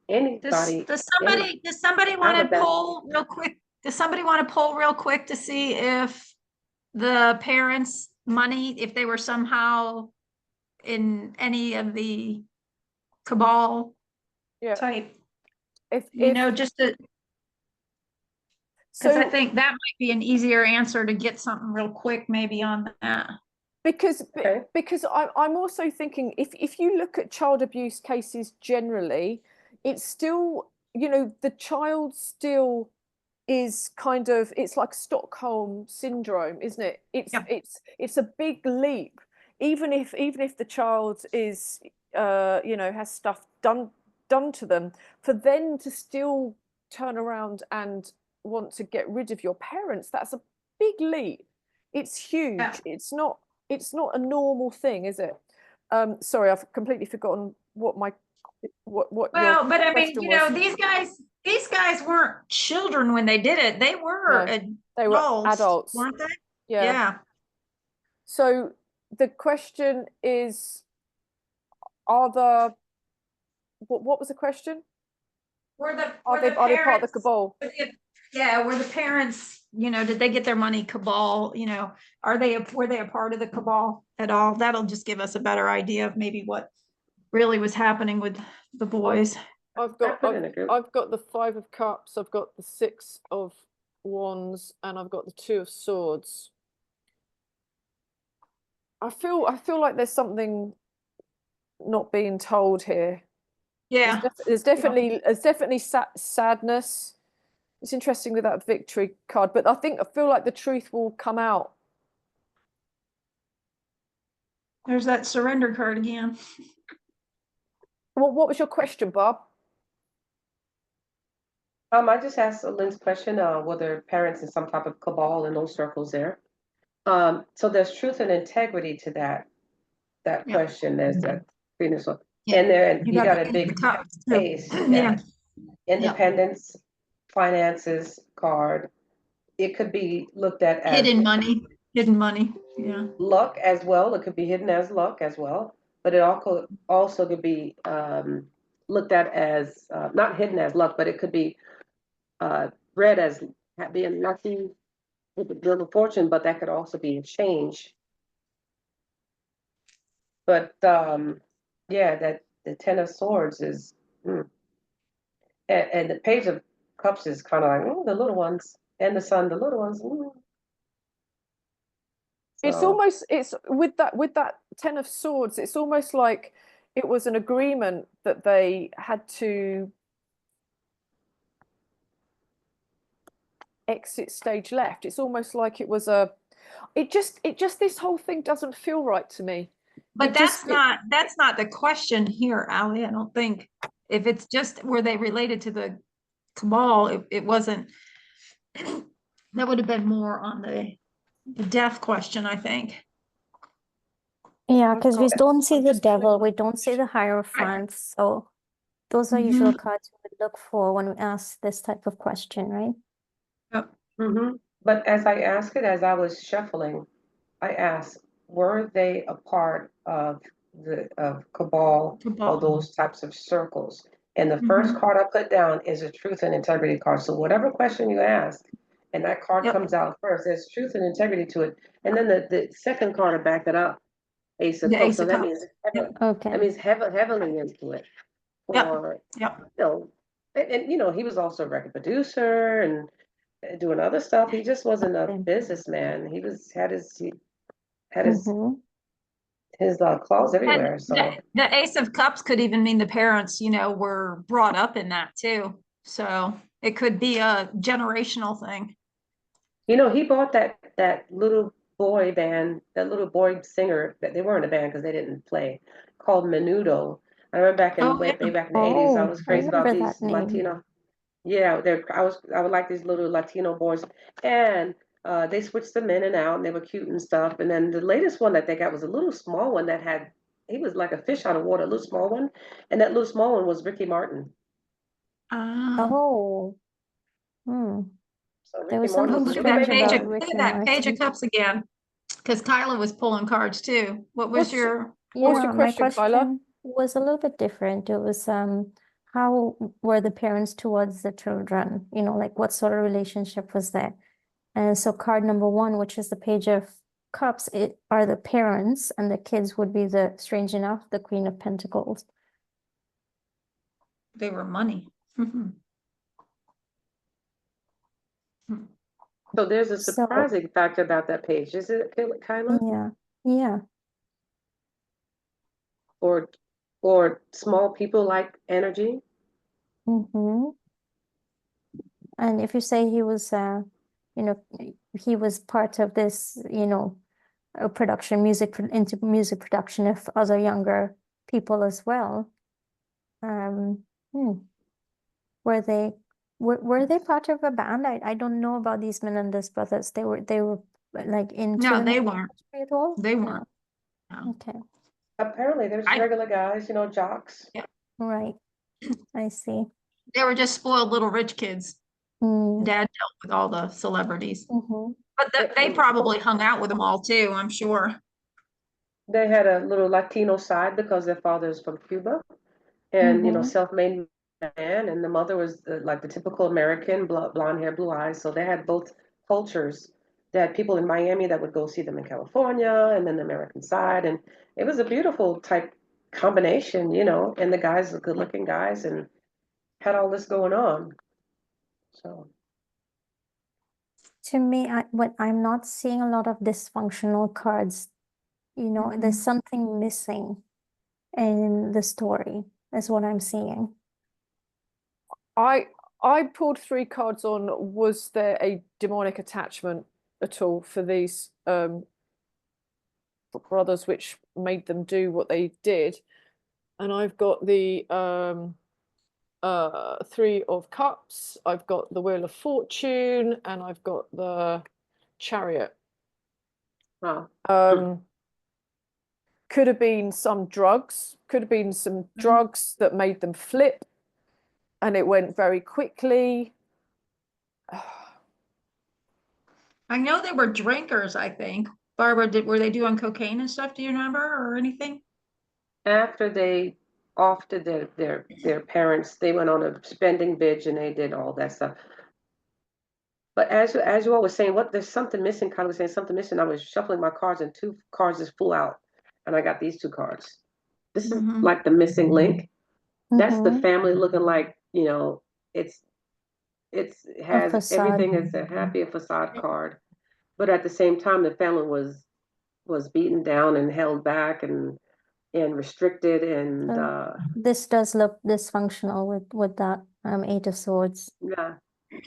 anybody. Does somebody out want of to that. poll real quick? Does somebody want to poll real quick to see if the parents' money, if they were somehow in any of the cabal Yeah. type, If just to, because I so, think that might be an easier answer to get something real quick, maybe on that. because Okay. because I'm also thinking, if you look at child abuse cases generally, it's still, the child still is kind of, it's like Stockholm syndrome, isn't it? Yeah. It's a big leap, even if the child is, has stuff done to them, for then to still turn around and want to get rid of your parents, that's a big leap. It's huge. Yeah. It's not a normal thing, is it? Sorry, I've completely forgotten what Well, your but I mean, question was. these guys weren't children when they did it. They were They were adults, weren't they? Yeah. So the question is, what was the question? Are they part of the cabal? Yeah, were the parents, did they get their money cabal? Were they a part of the cabal at all? That'll just give us a better idea of maybe what really was happening with the boys. I've got the 5 of Cups, I've got the 6 of Wands, and I've got the 2 of Swords. I feel like there's something not being told here. Yeah, there's definitely sadness. It's interesting with that Victory card, but I feel like the truth will come out. there's that Surrender card again. Well, what was your question, Bob? I just asked Lynn's question, were there parents in some type of cabal in those circles there? So there's truth and integrity to that question. There's that Venus one. And there you got a big ace. Yeah. Independence, finances card. It could be looked at as hidden money. Yeah. Luck as well. It could be hidden as luck as well. But it also could be looked at as not hidden as luck, but it could be read as being lucky with a good fortune, but that could also be a change. But yeah, that the 10 of Swords is, and the Page of Cups is kind of like the little ones, and the Sun, the little ones. It's almost with that 10 of Swords. It's almost like it was an agreement that they had to exit stage left. It's almost like it was it just this whole thing doesn't feel right to me. But that's not the question here, Ally. I don't think. If it's just were they related to the cabal, it wasn't. That would have been more on the death question, I think. Yeah, because we don't see the devil, we don't see the Hierophant, so those are usual cards we would look for when we ask this type of question, right? Yep. But as I asked it, as I was shuffling, I asked, were they a part of the cabal or those types of circles? And the first card I put down is a truth and integrity card. So whatever question you ask, and that card comes out first, there's truth and integrity to it. And then the second card to back it up, Ace of Cups. So that means heavily into it. And he was also a record producer and doing other stuff. He just wasn't a businessman. He had his claws everywhere. And so the Ace of Cups could even mean the parents, were brought up in that too. So it could be a generational thing. He bought that little boy band, that little boy singer, that they weren't a band because they didn't play, called Menudo. I remember back in the 80s, I was crazy about these Latino. Yeah, I would like these little Latino boys, and they switched them in and out, and they were cute and stuff. And then the latest one that they got was a little small one he was like a fish out of water, a little small one, and that little small one was Ricky Martin. Oh. So there was Martin something strange about Ricky Martin. Page of Cups again, because Kaila was pulling cards too. What was your question, my question, Kaila? Was a little bit different. It was how were the parents towards the children? Like what sort of relationship was there? And so card number 1, which is the Page of Cups, it are the parents, and the kids would be strange enough, the Queen of Pentacles. They were money. So there's a surprising factor about that page, is it, Kaila? Yeah. Or small people like energy. And if you say he was, he was part of this, production, into music production of other younger people as well. Were they part of a band? I don't know about these Menendez brothers. They were like into No, the they music weren't. industry at all? They No. weren't. No. Okay, Apparently, there's I- regular guys, you know, jocks. right. I see. They were just spoiled little rich kids. Mm, Dad dealt with all the celebrities, mhm. but they probably hung out with them all too, I'm sure. They had a little Latino side because their father is from Cuba, and you know, Mhm. self-made man, and the mother was like the typical American, blonde hair, blue eyes. So they had both cultures. They had people in Miami that would go see them in California, and then the American side, and it was a beautiful type combination, you know. And the guys are good-looking guys, and had all this going on. So To me, I'm not seeing a lot of dysfunctional cards. You know, there's something missing in the story, is what I'm seeing. I pulled 3 cards on. Was there a demonic attachment at all for these brothers, which made them do what they did? And I've got the 3 of Cups. I've got the Wheel of Fortune, and I've got the Chariot. wow. Could have been some drugs. Could have been some drugs that made them flip, and it went very quickly. I know they were drinkers, I think. Barbara, were they doing cocaine and stuff? Do you remember or anything? After they offed their parents, they went on a spending binge and they did all that stuff. But as you all was saying, there's something missing. Kyla was saying something missing. I was shuffling my cards and 2 cards just flew out, and I got these 2 cards. This is like the missing link. That's the Mhm. family looking like, you know, it has facade. everything is a happy facade card, but at the same time, the family was beaten down and held back and restricted and This does look dysfunctional with that 8 of Swords. yeah,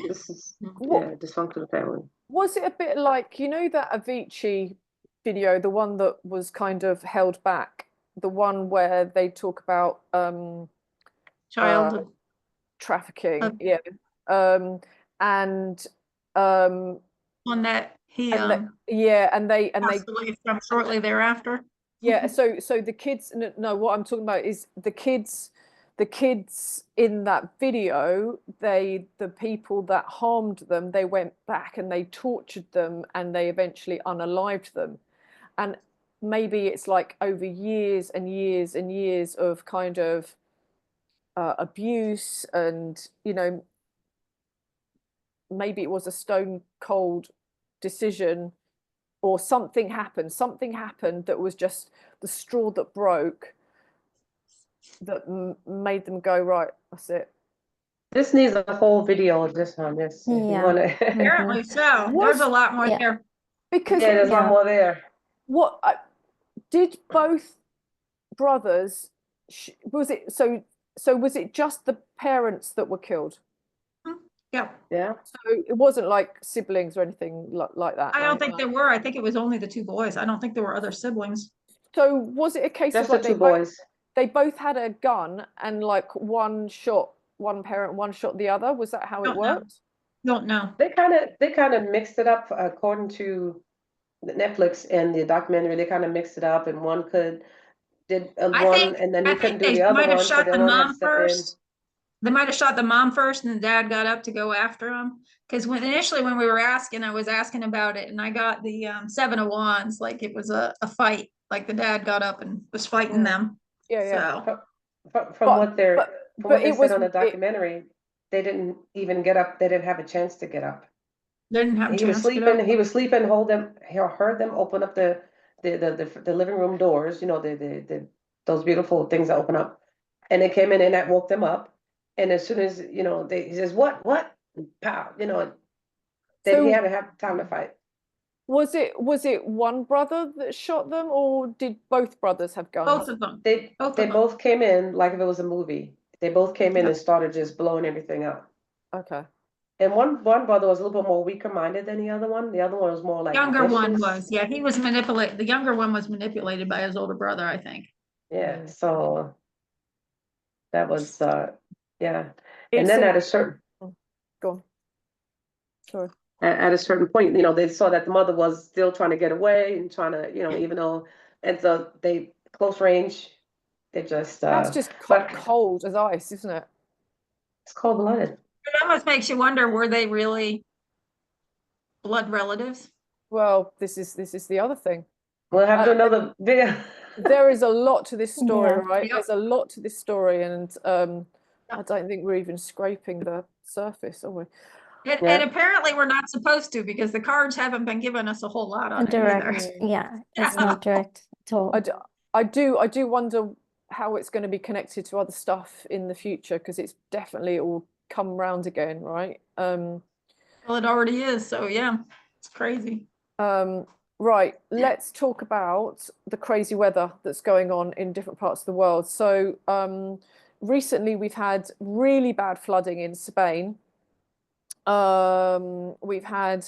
this is What dysfunctional family. was it? A bit like, you know, that Avicii video, the one that was kind of held back, the one where they talk about Child trafficking, yeah, and one that he yeah, and they passed away from shortly thereafter. yeah, so the kids, no, what I'm talking about is the kids in that video, the people that harmed them, they went back and they tortured them and they eventually unalived them. And maybe it's like over years and years and years of kind of abuse, and you know, maybe it was a stone cold decision, or something happened that was just the straw that broke, that made them go, right, that's it. This needs a whole video just on this. If you Yeah. want to. Apparently so. There's a lot more there. Because Yeah, there's a lot more there. what did both brothers was it so was it just the parents that were killed? Yeah. Yeah. So it wasn't like siblings or anything like that, I right? don't think there were. I think it was only the 2 boys. I don't think there were other siblings. So was it a case Just of the like 2 boys. they both had a gun and like one shot one parent, one shot the other? Was that how it Don't know. worked? Don't know. They kind of mixed it up according to Netflix and the documentary. They kind of mixed it up, and one did one, and then he couldn't do they the other might have one, so shot the the other one had to mom step in. first. They might have shot the mom first, and the dad got up to go after him. Because initially when we were asking, I was asking about it, and I got the 7 of Wands, like it was a fight, like the dad got up and was fighting them. Yeah. So From what they it said on the documentary, they didn't even get up. They didn't have a chance to get up. they didn't have a He was chance to get sleeping. up. He was sleeping. Heard them open up the living room doors. You know, those beautiful things that open up, and they came in and that woke them up. And as soon as he says what, pow, then So he had to have time to fight. was it one brother that shot them, or did both brothers have guns? Both of them. They both came in like if it was a movie. They both came in Yeah. and started just blowing everything up. Okay. And one brother was a little bit more weaker minded than the other one. The other one was more like Younger one vicious. was, yeah, he was manipulated. The younger one was manipulated by his older brother, I think. Yeah, so that was, yeah. And It's then an- at a certain, Go on. Sorry. at a certain point, they saw that the mother was still trying to get away and trying to, even though, and so they, close range, it just, That's just but cold as ice, isn't it? it's cold-blooded. It almost makes you wonder, were they really blood relatives? Well, this is the other thing. We'll have to do another video. There is a lot to this story, Yeah. right? Yep. There's a lot to this story, and I don't think we're even scraping the surface, are we? And, Yeah. and apparently we're not supposed to, because the cards haven't been giving us a whole lot on it Direct. either. Yeah, it's not direct at all. I do wonder how it's going to be connected to other stuff in the future, because it's definitely all come round again, right? Well, it already is, so yeah, it's crazy. Right, let's talk about the crazy weather that's going on in different parts of the world. So recently we've had really bad flooding in Spain. We've had,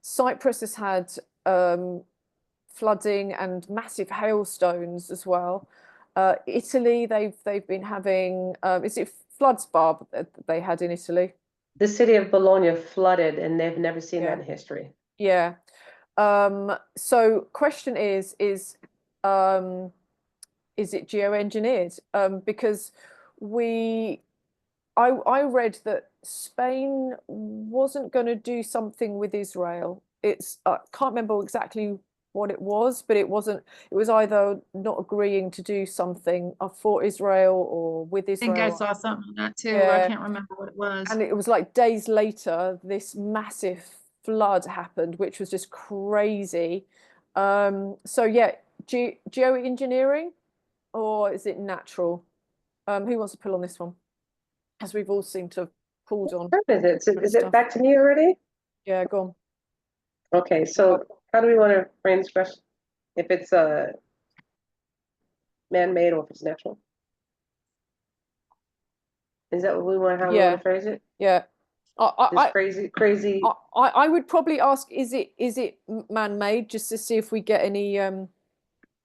Cyprus has had flooding and massive hailstones as well. Italy, they've been having, is it floods, Barb, that they had in Italy? The city of Bologna flooded, and they've never seen that in history. Yeah. So question is it geoengineered? Because I read that Spain wasn't going to do something with Israel. I can't remember exactly what it was, but it was either not agreeing to do something for Israel or with I think I Israel. saw something on that too. Yeah. I can't remember what it was. And it was like days later, this massive flood happened, which was just crazy. So yeah, geoengineering, or is it natural? Who wants to pull on this one? As we've all seemed to have pulled on. Is it? Is stuff. it back to me already? Yeah, go on. Okay, so how do we want to frame this question? If it's man-made or if it's natural? Is that what we want? How we want to phrase it? Yeah. This crazy. I would probably ask, is it man-made, just to see if we get any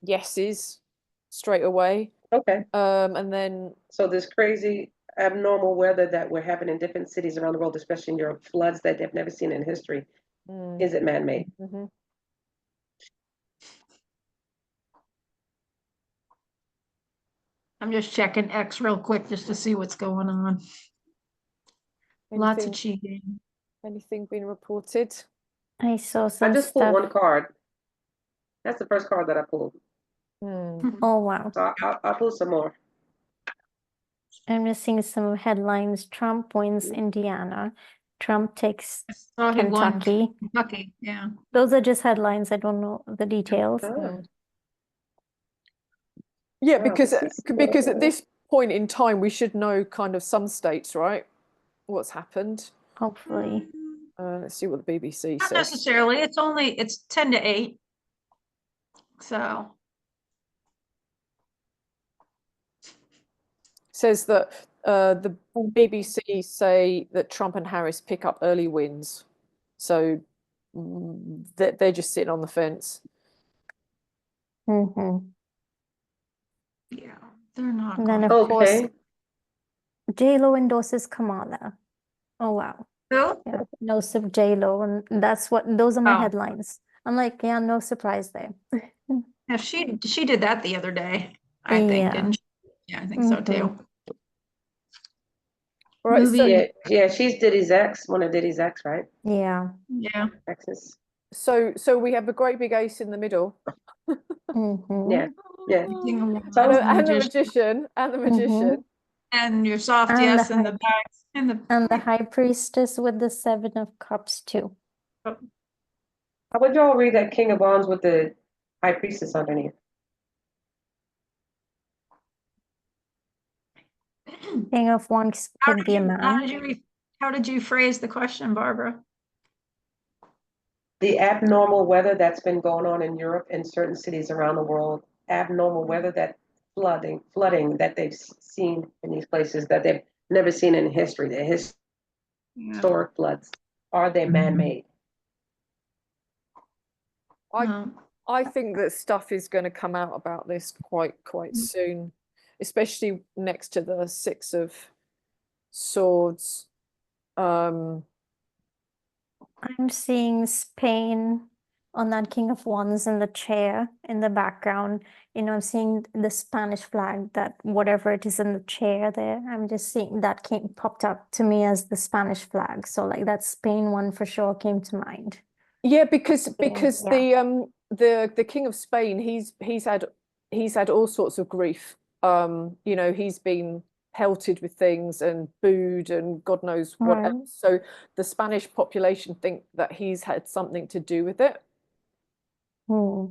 yeses straight away. Okay. And then So this crazy abnormal weather that we're having in different cities around the world, especially in Europe, floods that they've never seen in history. Is it man-made? Mm-hmm. I'm just checking X real quick just to see what's going on. Lots of cheating. Anything been reported? I saw some I just pulled stuff. one card. That's the first card that I pulled. Oh, wow. So I'll pull some more. I'm just seeing some headlines. Trump wins Indiana. Trump takes Oh, he won Kentucky. Kentucky, yeah. Those are just headlines. I don't know the details. Yeah, Wow, because this is at this point in time, we should know kind of some states, right? What's happened. Hopefully. Let's see what the BBC Not says. necessarily. It's 10 to 8. So Says that the BBC say that Trump and Harris pick up early wins. So they're just sitting on the fence. Mm-hmm. yeah, they're not. And then, going of course, Okay. J-Lo endorses Kamala. Oh, wow. to. Yeah, no sub J-Lo. And those are my Oh. headlines. I'm like, yeah, no surprise there. Yeah, she did that the other day, I think, Yeah. didn't she? Yeah, I think so too. All right, so Movie. Yeah, she's Diddy's ex, one of Diddy's ex, right? Yeah. Yeah. Exes. so we have a great big ace in the middle. Mm-hmm. Yeah. Yeah. And the magician and the magician. And your soft And yes the and the backs And the high priestess with the 7 of Cups too. How would y'all read that King of Wands with the High Priestess underneath? King of Wands How could did be a you man. how did you phrase the question, Barbara? The abnormal weather that's been going on in Europe and certain cities around the world, abnormal weather, that flooding that they've seen in these places that they've never seen in history, the historic floods, are they man-made? I I think that stuff is going to come out about this quite soon, especially next to the Six of Swords. I'm seeing Spain on that King of Wands in the chair in the background. You know, I'm seeing the Spanish flag, that whatever it is in the chair there. I'm just seeing that popped up to me as the Spanish flag. So like that Spain one for sure came to mind. Yeah, because yeah. the King of Spain, he's had all sorts of grief. You know, he's been pelted with things and booed and God knows what Right. else. So the Spanish population think that he's had something to do with it. Hmm.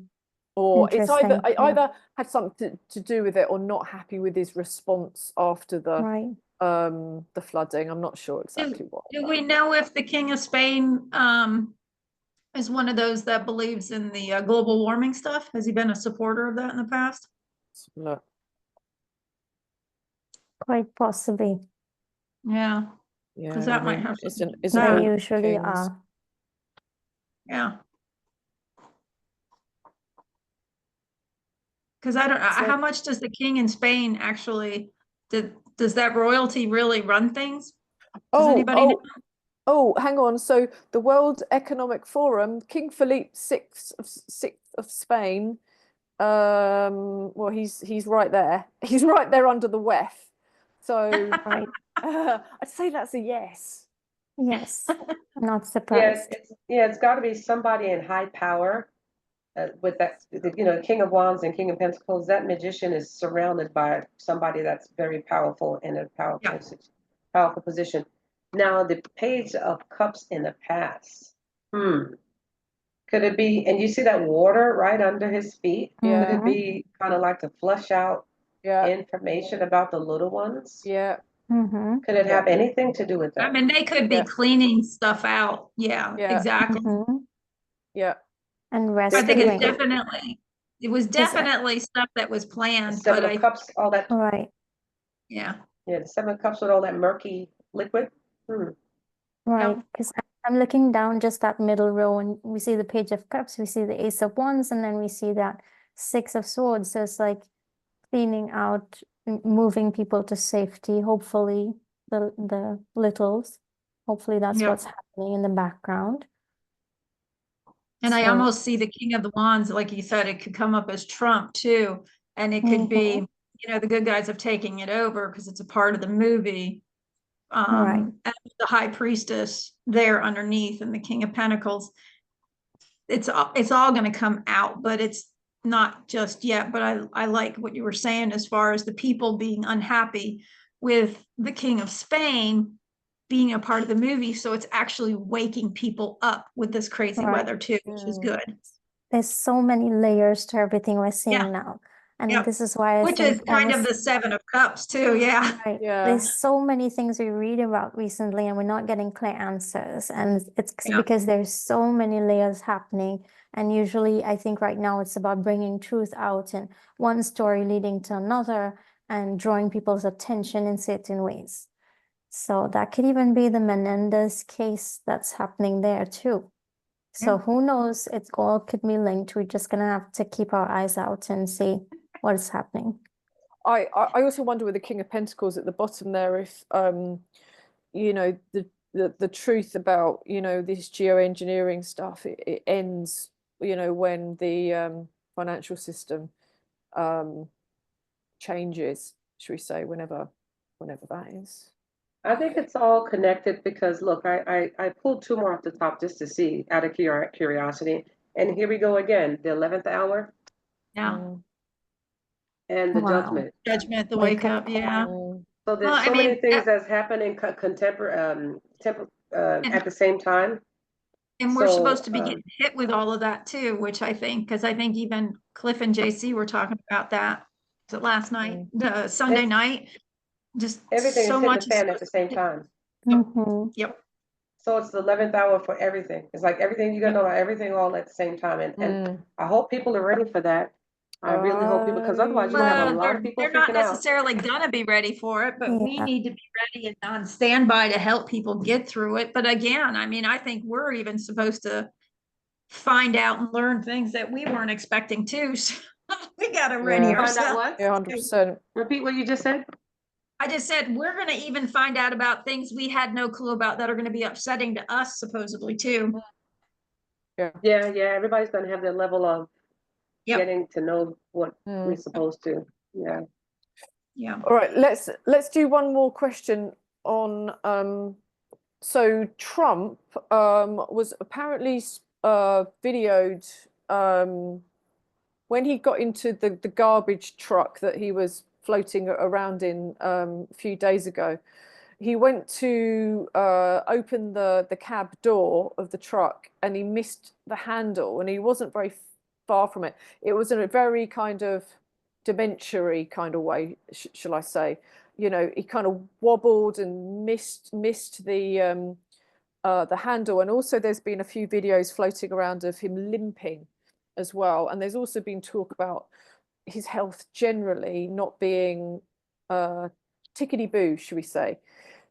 Or it's Interesting. Yeah. either had something to do with it or not happy with his response after Right. the flooding. I'm not sure exactly what. Do we know if the King of Spain is one of those that believes in the global warming stuff? Has he been a supporter of that in the past? Look. Quite possibly. Yeah, Yeah, because that might have something. isn't They all usually kings. are. Yeah. Because I don't know, So- how much does the king in Spain actually, does that royalty really run things? Does anybody know? Oh, hang on. So the World Economic Forum, King Philippe sixth of Spain. Well, he's right there. He's right there under the WEF. So Right. I'd say that's a yes. Yes. Not Yeah, surprised. it's got to be somebody in high power. With that, you know, King of Wands and King of Pentacles, that magician is surrounded by somebody that's very powerful in a powerful position. Now, the Page of Cups in the past. Could it be, and you see that water right under his feet? Yeah. Could it be kind of like to flush out Yeah. information about the little ones? Yeah. Mm-hmm. Could it have anything to do with I that? mean, they could be Yeah. cleaning stuff out. Yeah, Yeah. exactly. Mm-hmm. Yeah. And I think rescuing. it was definitely stuff that was The planned, Seven but of Cups, all that. Right. yeah. Yeah, the Seven of Cups with all that murky liquid. Right. Yeah. Because I'm looking down just that middle row and we see the Page of Cups, we see the Ace of Wands, and then we see that Six of Swords. So it's like cleaning out, moving people to safety, hopefully the littles. Hopefully that's Yeah. what's happening in the background. And I So- almost see the King of the Wands, like you said, it could come up as Trump too. And it could be, you know, the good guys of taking it over because it's a part of the movie. Right. And the High Priestess there underneath and the King of Pentacles. It's all going to come out, but it's not just yet. But I like what you were saying as far as the people being unhappy with the King of Spain being a part of the movie. So it's actually waking people up with this crazy Right. weather too, which is good. There's so many layers to everything we're seeing now. And Yep. this is why I Which is think kind of the Seven of Cups too. Yeah. Right. Yeah. There's so many things we read about recently and we're not getting clear answers. And it's Yeah. because there's so many layers happening. And usually I think right now it's about bringing truth out and one story leading to another and drawing people's attention in certain ways. So that could even be the Menendez case that's happening there too. So Yeah. who knows? It all could be linked. We're just gonna have to keep our eyes out and see what is happening. I also wonder with the King of Pentacles at the bottom there if you know the truth about, you know, this geoengineering stuff, it ends, you know, when the financial system changes, should we say, whenever that is. I think it's all connected because look, I pulled two more off the top just to see out of curiosity. And here we go again, the 11th hour Yeah. and the Wow. judgment. Judgment, the Wake wake up up. Yeah. Mm. So there's Well, I so many mean, things that's happening at the same time. and we're So, supposed to be getting hit with all of that too, which I think, because I think even Cliff and JC were talking about that. Was it last night, the Sunday It's- night? Just everything so is hitting much the fan at the same time. Mhm. Yep. So it's the 11th hour for everything. It's like everything you gotta know about everything all at the same time. And I hope people are ready for that. I really hope people, because otherwise you're gonna have a lot of people They're not freaking out. necessarily gonna be ready for it, but we Yeah. need to be ready and on standby to help people get through it. But again, I mean, I think we're even supposed to find out and learn things that we weren't expecting too. So we got to ready Yeah. Find out ourselves. what? Yeah, 100%. Repeat what you just said. I just said we're going to even find out about things we had no clue about that are going to be upsetting to us, supposedly too. Yeah, everybody's gonna have their level of Yep. getting to know what we're Mm. supposed to. Yeah. Yeah. All right, let's do one more question on so Trump was apparently videoed when he got into the garbage truck that he was floating around in a few days ago. He went to open the cab door of the truck and he missed the handle, and he wasn't very far from it. It was in a very kind of dementia-y kind of way, shall I say. You know, he kind of wobbled and missed the handle. And also there's been a few videos floating around of him limping as well. And there's also been talk about his health generally not being tickety-boo, should we say.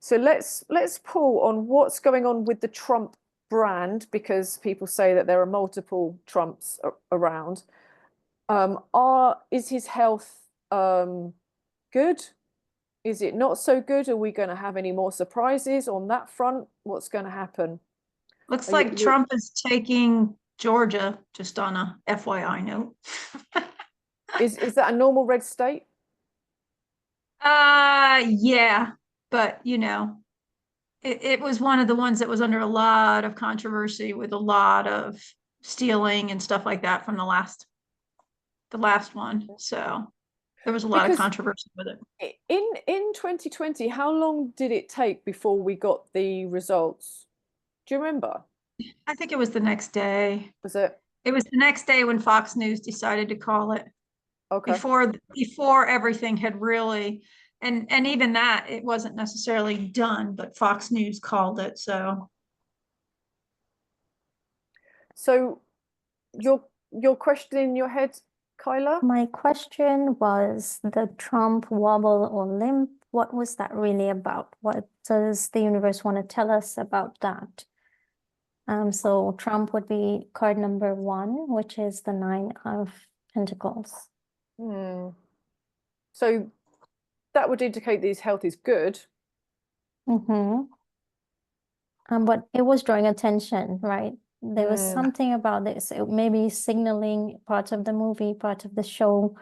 So let's pull on what's going on with the Trump brand, because people say that there are multiple Trumps around. Is his health good? Is it not so good? Are we going to have any more surprises on that front? What's going to happen? Looks Are like you- Trump is taking Georgia, just on a FYI note. Is that a normal red state? Yeah, but you know, it was one of the ones that was under a lot of controversy with a lot of stealing and stuff like that from the last one. So there was a lot of Because controversy with it. in 2020, how long did it take before we got the results? Do you remember? I think it was the next day. Was it? It was the next day when Fox News decided to call it. Okay. Before everything had really, and even that, it wasn't necessarily done, but Fox News called it. So your question in your head, Kaila? My question was the Trump wobble or limp. What was that really about? What does the universe want to tell us about that? So Trump would be card number 1, which is the 9 of Pentacles. So that would indicate that his health is good. Mm-hmm. But it was drawing attention, right? There was Mm. something about this. It maybe signaling part of the movie, part of the show,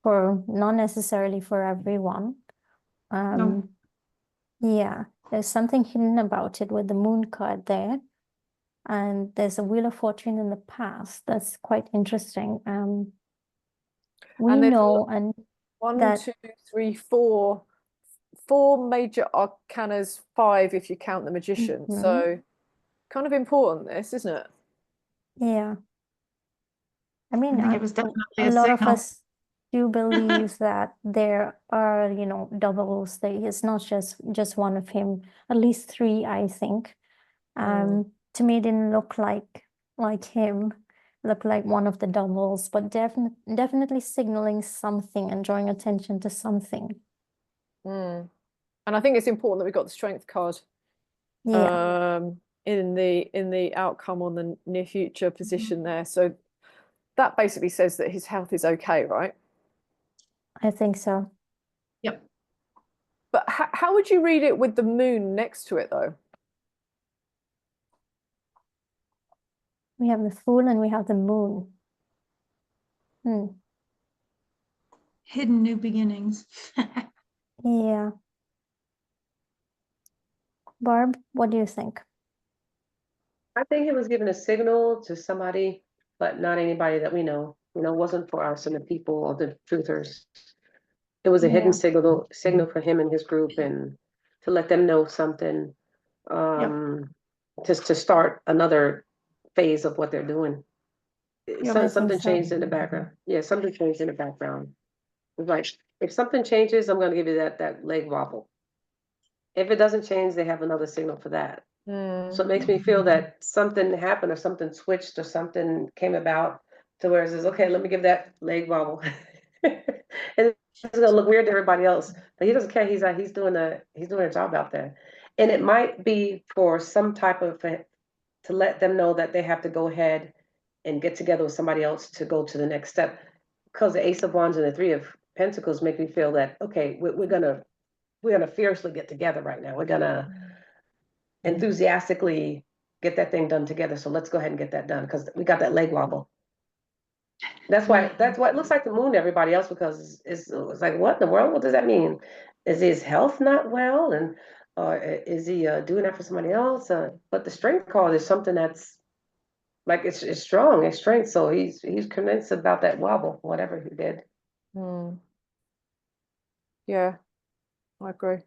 for not necessarily for everyone. No. Yeah, there's something hidden about it with the moon card there. And there's a Wheel of Fortune in the past. That's quite interesting. We And there's know and one, that 2, 3, 4 major arcanas, 5 if you count the magician. Mhm. So kind of important, this, isn't it? yeah. I I mean, think it was definitely a a lot of signal. us do believe that there are, you know, doubles. There is not just one of him, at least 3, I think. To me, it didn't look like him, looked like one of the doubles, but definitely signaling something and drawing attention to something. And I think it's important that we got the strength card Yeah, in the outcome on the near future position there. So that basically says that his health is okay, right? I think so. Yep. But how would you read it with the moon next to it, though? We have the Fool and we have the Moon. Hidden new beginnings. Yeah. Barb, what do you think? I think he was giving a signal to somebody, but not anybody that we know. You know, it wasn't for us and the people or the truthers. It was a hidden Yeah. signal for him and his group, and to let them know something, just to start another phase of what they're doing. Yep. I think Something so. changed in the background. Yeah, something changed in the background. It's like, if something changes, I'm gonna give you that leg wobble. If it doesn't change, they have another signal for that. So it makes me feel that something happened or something switched or something came about to where it says, okay, let me give that leg wobble. And it's gonna look weird to everybody else, but he doesn't care. He's doing a job out there. And it might be for some type of, to let them know that they have to go ahead and get together with somebody else to go to the next step. Because the Ace of Wands and the Three of Pentacles make me feel that, okay, we're gonna fiercely get together right now. We're gonna enthusiastically get that thing done together. So let's go ahead and get that done, because we got that leg wobble. That's why it looks like the moon to everybody else, because it's like, what in the world? What does that mean? Is his health not well? And is he doing that for somebody else? But the strength card is something that's like, it's strong, it's strength. So he's convinced about that wobble, whatever he did. Yeah, I agree.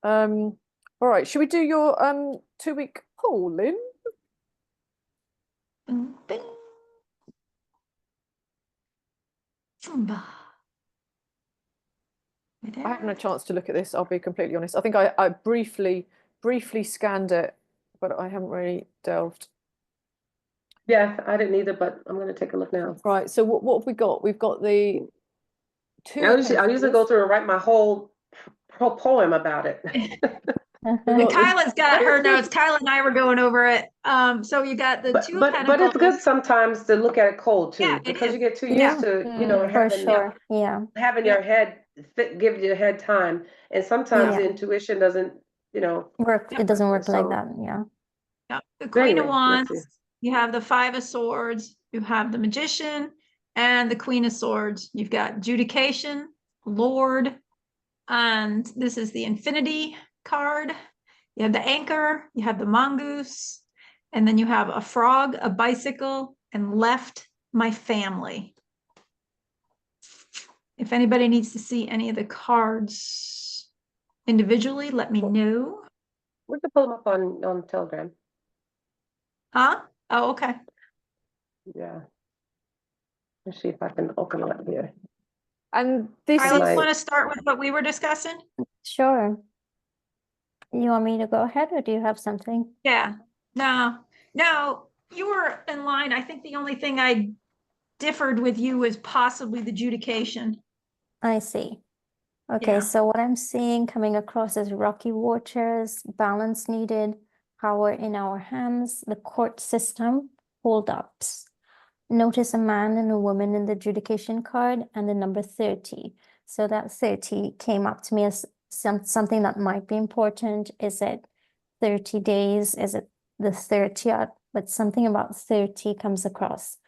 All right, should we do your 2-week poll, Lynn? Bing. Zumba. I haven't had a chance to look at this, I'll be completely honest. I think I briefly scanned it, but I haven't really delved. Yeah, I didn't either, but I'm going to take a look now. Right, so what have we got? We've got the I usually go through and write my whole poem about it. Kaila's got her notes. Kaila and I were going over it. So you got the Two of Pentacles. But it's good sometimes to look at it cold too, Yeah, because you get too used to, having your head give your head time, and sometimes the intuition doesn't, work. It doesn't work like that. Yeah. The Queen of Wands. You have the Five of Swords. You have the Magician and the Queen of Swords. You've got Judication, Lord, and this is the Infinity card. You have the Anchor, you have the Mongoose, and then you have a frog, a bicycle, and left my family. If anybody needs to see any of the cards individually, let me know. We can pull them up on Telegram. Huh? Oh, okay. Yeah. Let's see if I can open it up here. And this I want to start with what we were discussing. Sure. You want me to go ahead, or do you have something? Yeah. No, you were in line. I think the only thing I differed with you was possibly the Judication. I see. Okay, so what I'm seeing coming across is rocky waters, balance needed, power in our hands, the court system, hold-ups. Notice a man and a woman in the Judication card, and the number 30. So that 30 came up to me as something that might be important. Is it 30 days? Is it the 30th? But something about 30 comes across.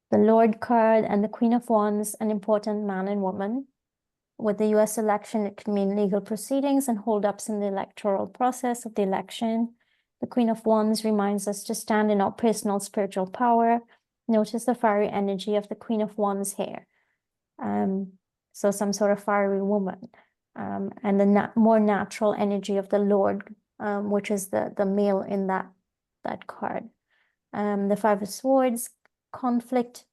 The Lord card and the Queen of Wands, an important man and woman. With the US election, it could mean legal proceedings and holdups in the electoral process of the election. The Queen of Wands reminds us to stand in our personal spiritual power. Notice the fiery energy of the Queen of Wands here. So some sort of fiery woman. And the more natural energy of the Lord, which is the male in that card. The Five of Swords, conflict,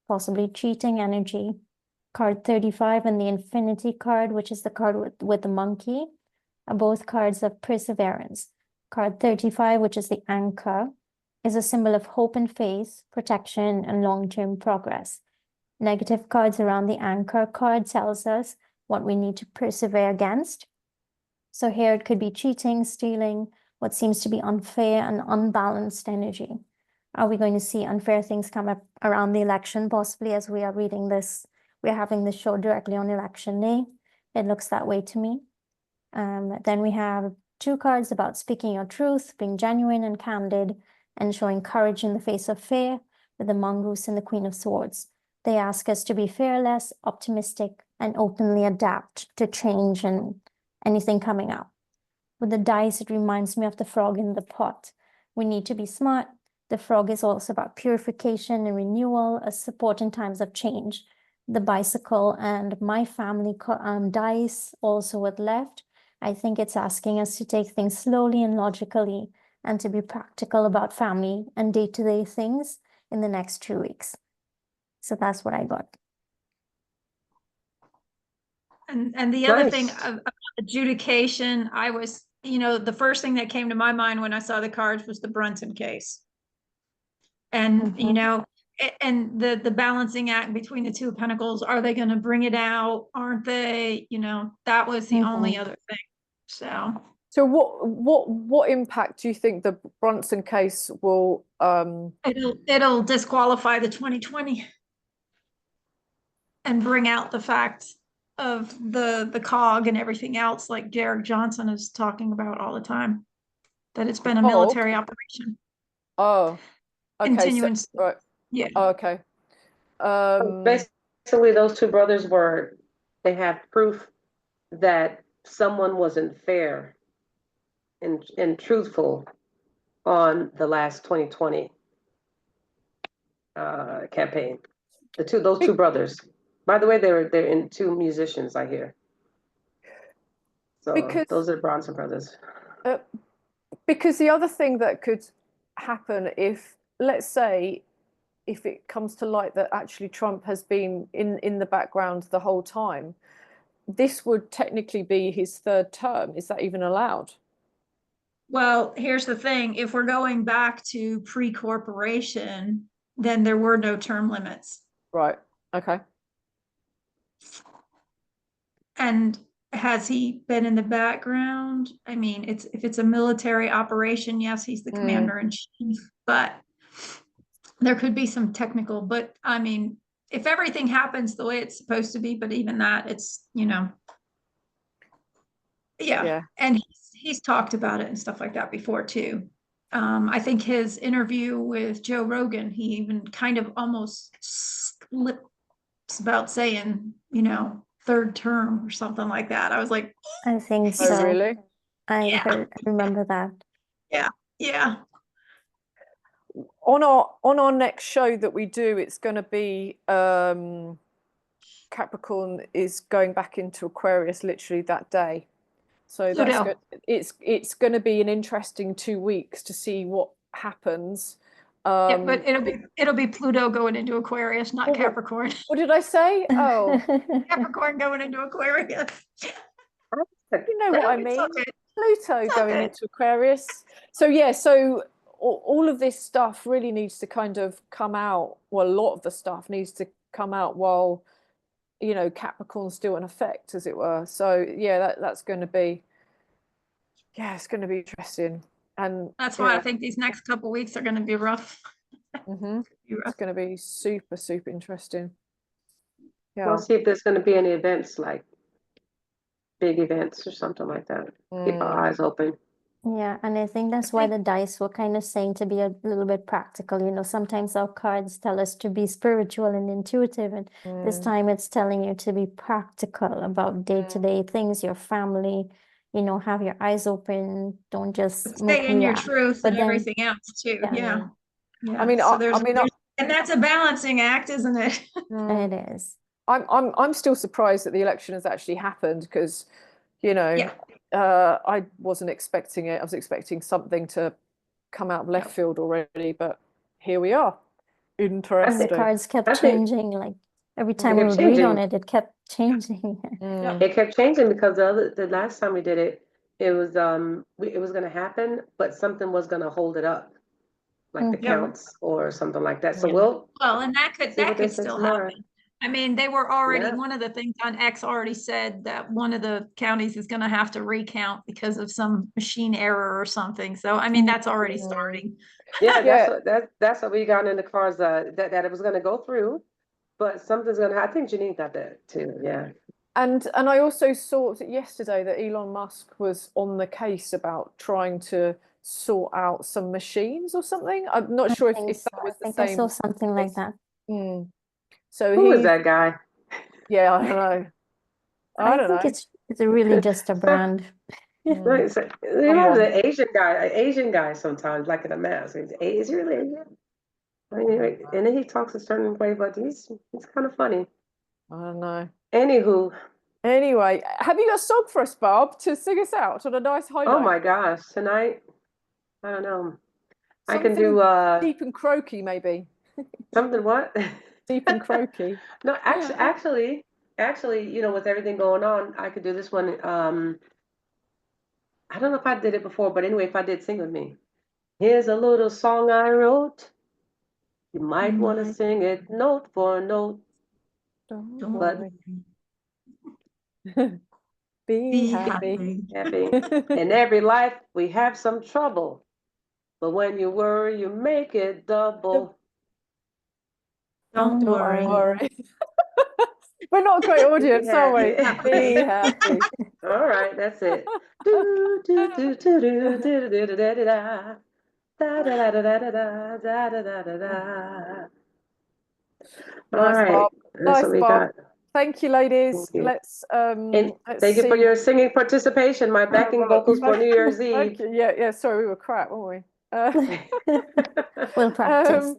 possibly cheating energy. Card 35 and the Infinity card, which is the card with the monkey, are both cards of perseverance. Card 35, which is the Anchor, is a symbol of hope and faith, protection, and long-term progress. Negative cards around the Anchor card tells us what we need to persevere against. So here it could be cheating, stealing, what seems to be unfair and unbalanced energy. Are we going to see unfair things come up around the election, possibly, as we are reading this? We're having this show directly on election day. It looks that way to me. Then we have two cards about speaking your truth, being genuine and candid, and showing courage in the face of fear, with the Mongoose and the Queen of Swords. They ask us to be fearless, optimistic, and openly adapt to change and anything coming up. With the dice, it reminds me of the frog in the pot. We need to be smart. The frog is also about purification and renewal, a support in times of change. The bicycle and my family dice, also with left, I think it's asking us to take things slowly and logically, and to be practical about family and day-to-day things in the next 2 weeks. So that's what I got. And the other thing about adjudication, I was, the first thing that came to my mind when I saw the cards was the Brunson case. And, and the balancing act between the Two of Pentacles, are they going to bring it out? Aren't they? That was the only other thing. So So what impact do you think the Brunson case will It'll disqualify the 2020 and bring out the fact of the COG and everything else, like Derek Johnson is talking about all the time, that it's been a COG? military operation. Oh, okay, Continuing, right. yeah. Oh, okay. Basically, those two brothers they have proof that someone wasn't fair and truthful on the last 2020 campaign. Those two brothers. By the way, they're two musicians, I hear. So Because those are Bronson brothers. Because the other thing that could happen if, let's say, if it comes to light that actually Trump has been in the background the whole time, this would technically be his third term. Is that even allowed? Well, here's the thing. If we're going back to pre-corporation, then there were no term limits. Right. Okay. And has he been in the background? I mean, if it's a military operation, yes, he's the commander in chief, but there could be some technical, but I mean, if everything happens the way it's supposed to be, but even that, it's, yeah. And he's talked about it and stuff like that before too. I think his interview with Joe Rogan, he even kind of almost slips about saying, third term or something like that. I was like, I think Oh, so. really? I remember that. yeah. On our next show that we do, it's going to be Capricorn is going back into Aquarius literally that day. So that's good. It's going to be an interesting 2 weeks to see what happens. Yeah, but it'll be Pluto going into Aquarius, not Capricorn. What did I say? Oh, Capricorn going into Aquarius. You know what I mean. Okay. Pluto going into Aquarius. So yeah, so all of this stuff really needs to kind of come out. Well, a lot of the stuff needs to come out while Capricorn's still in effect, as it were. So yeah, that's going to be, it's going to be interesting. And that's why I think these next couple weeks are going to be rough. It's going to be super, super interesting. Yeah. We'll see if there's going to be any events, like big events or something like that. Keep our eyes open. Yeah, and I think that's why the dice were kind of saying to be a little bit practical. Sometimes our cards tell us to be spiritual and intuitive, and this time it's telling you to be practical about day-to-day things, your family, have your eyes open, don't just stay in your truth and then, everything else too. Yeah. I mean, so and that's a balancing act, isn't it? It is. I'm still surprised that the election has actually happened because, I wasn't expecting it. I was expecting something to come out of left field already, but here we are. Interesting. And the cards kept changing. Like every time we would read on it, it kept changing. It kept changing because the last time we did it, it was going to happen, but something was going to hold it up, like the counts or something like that. So and that could still happen. I mean, they were already, one of the things on X already said that one of the counties is going to have to recount because of some machine error or something. So, I mean, that's already starting. Yeah, that's what we got in the cards, that it was going to go through, but something's going to, I think Janine got that too, yeah. And I also saw yesterday that Elon Musk was on the case about trying to sort out some machines or something. I'm not sure if that was the same. I saw something like that. So who is that guy? Yeah, I don't know. I don't know. It's really just a brand. He has an Asian guy sometimes, like in a mask. Is he really Asian? Anyway, and then he talks a certain way, but he's kind of funny. I don't know. Anyway, have you got a song for us, Barb, to sing us out on a nice high note? Oh my gosh, tonight, I don't know. Something I can do deep and croaky, maybe. Something what? Deep and croaky. No, actually, with everything going on, I could do this one. I don't know if I did it before, but anyway, if I did, sing with me. Here's a little song I wrote. You might want to sing it note for note. Don't But worry. Be happy. Happy. In every life, we have some trouble. But when you worry, you make it double. Don't Don't worry. worry. We're not a great audience, are we? happy. Be happy. All right, that's it. Do, do, do, do, do, do, do, do, da, da, da. Da, da, da, da, da, da, da, da, da, da, da. All Nice, right, Bob. that's Nice, what we Bob. got. Thank you, ladies. Thank you. Let's And let's thank you for see. your singing participation, my backing Right. vocals for New Year's Thank Eve. you. Yeah, sorry, we were crap, weren't we? We'll practice.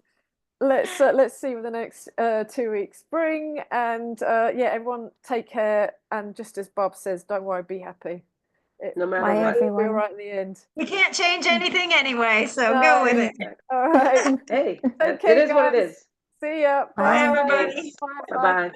Let's see what the next 2 weeks bring, and yeah, everyone take care, and just as Bob says, don't worry, be happy. No matter Bye, what. It'll be all everyone. right in the end. We can't change anything anyway, so No. go with it. All right. Hey, Take it care, is what it guys. is. See ya. Bye, Bye. everybody. Bye. Bye-bye.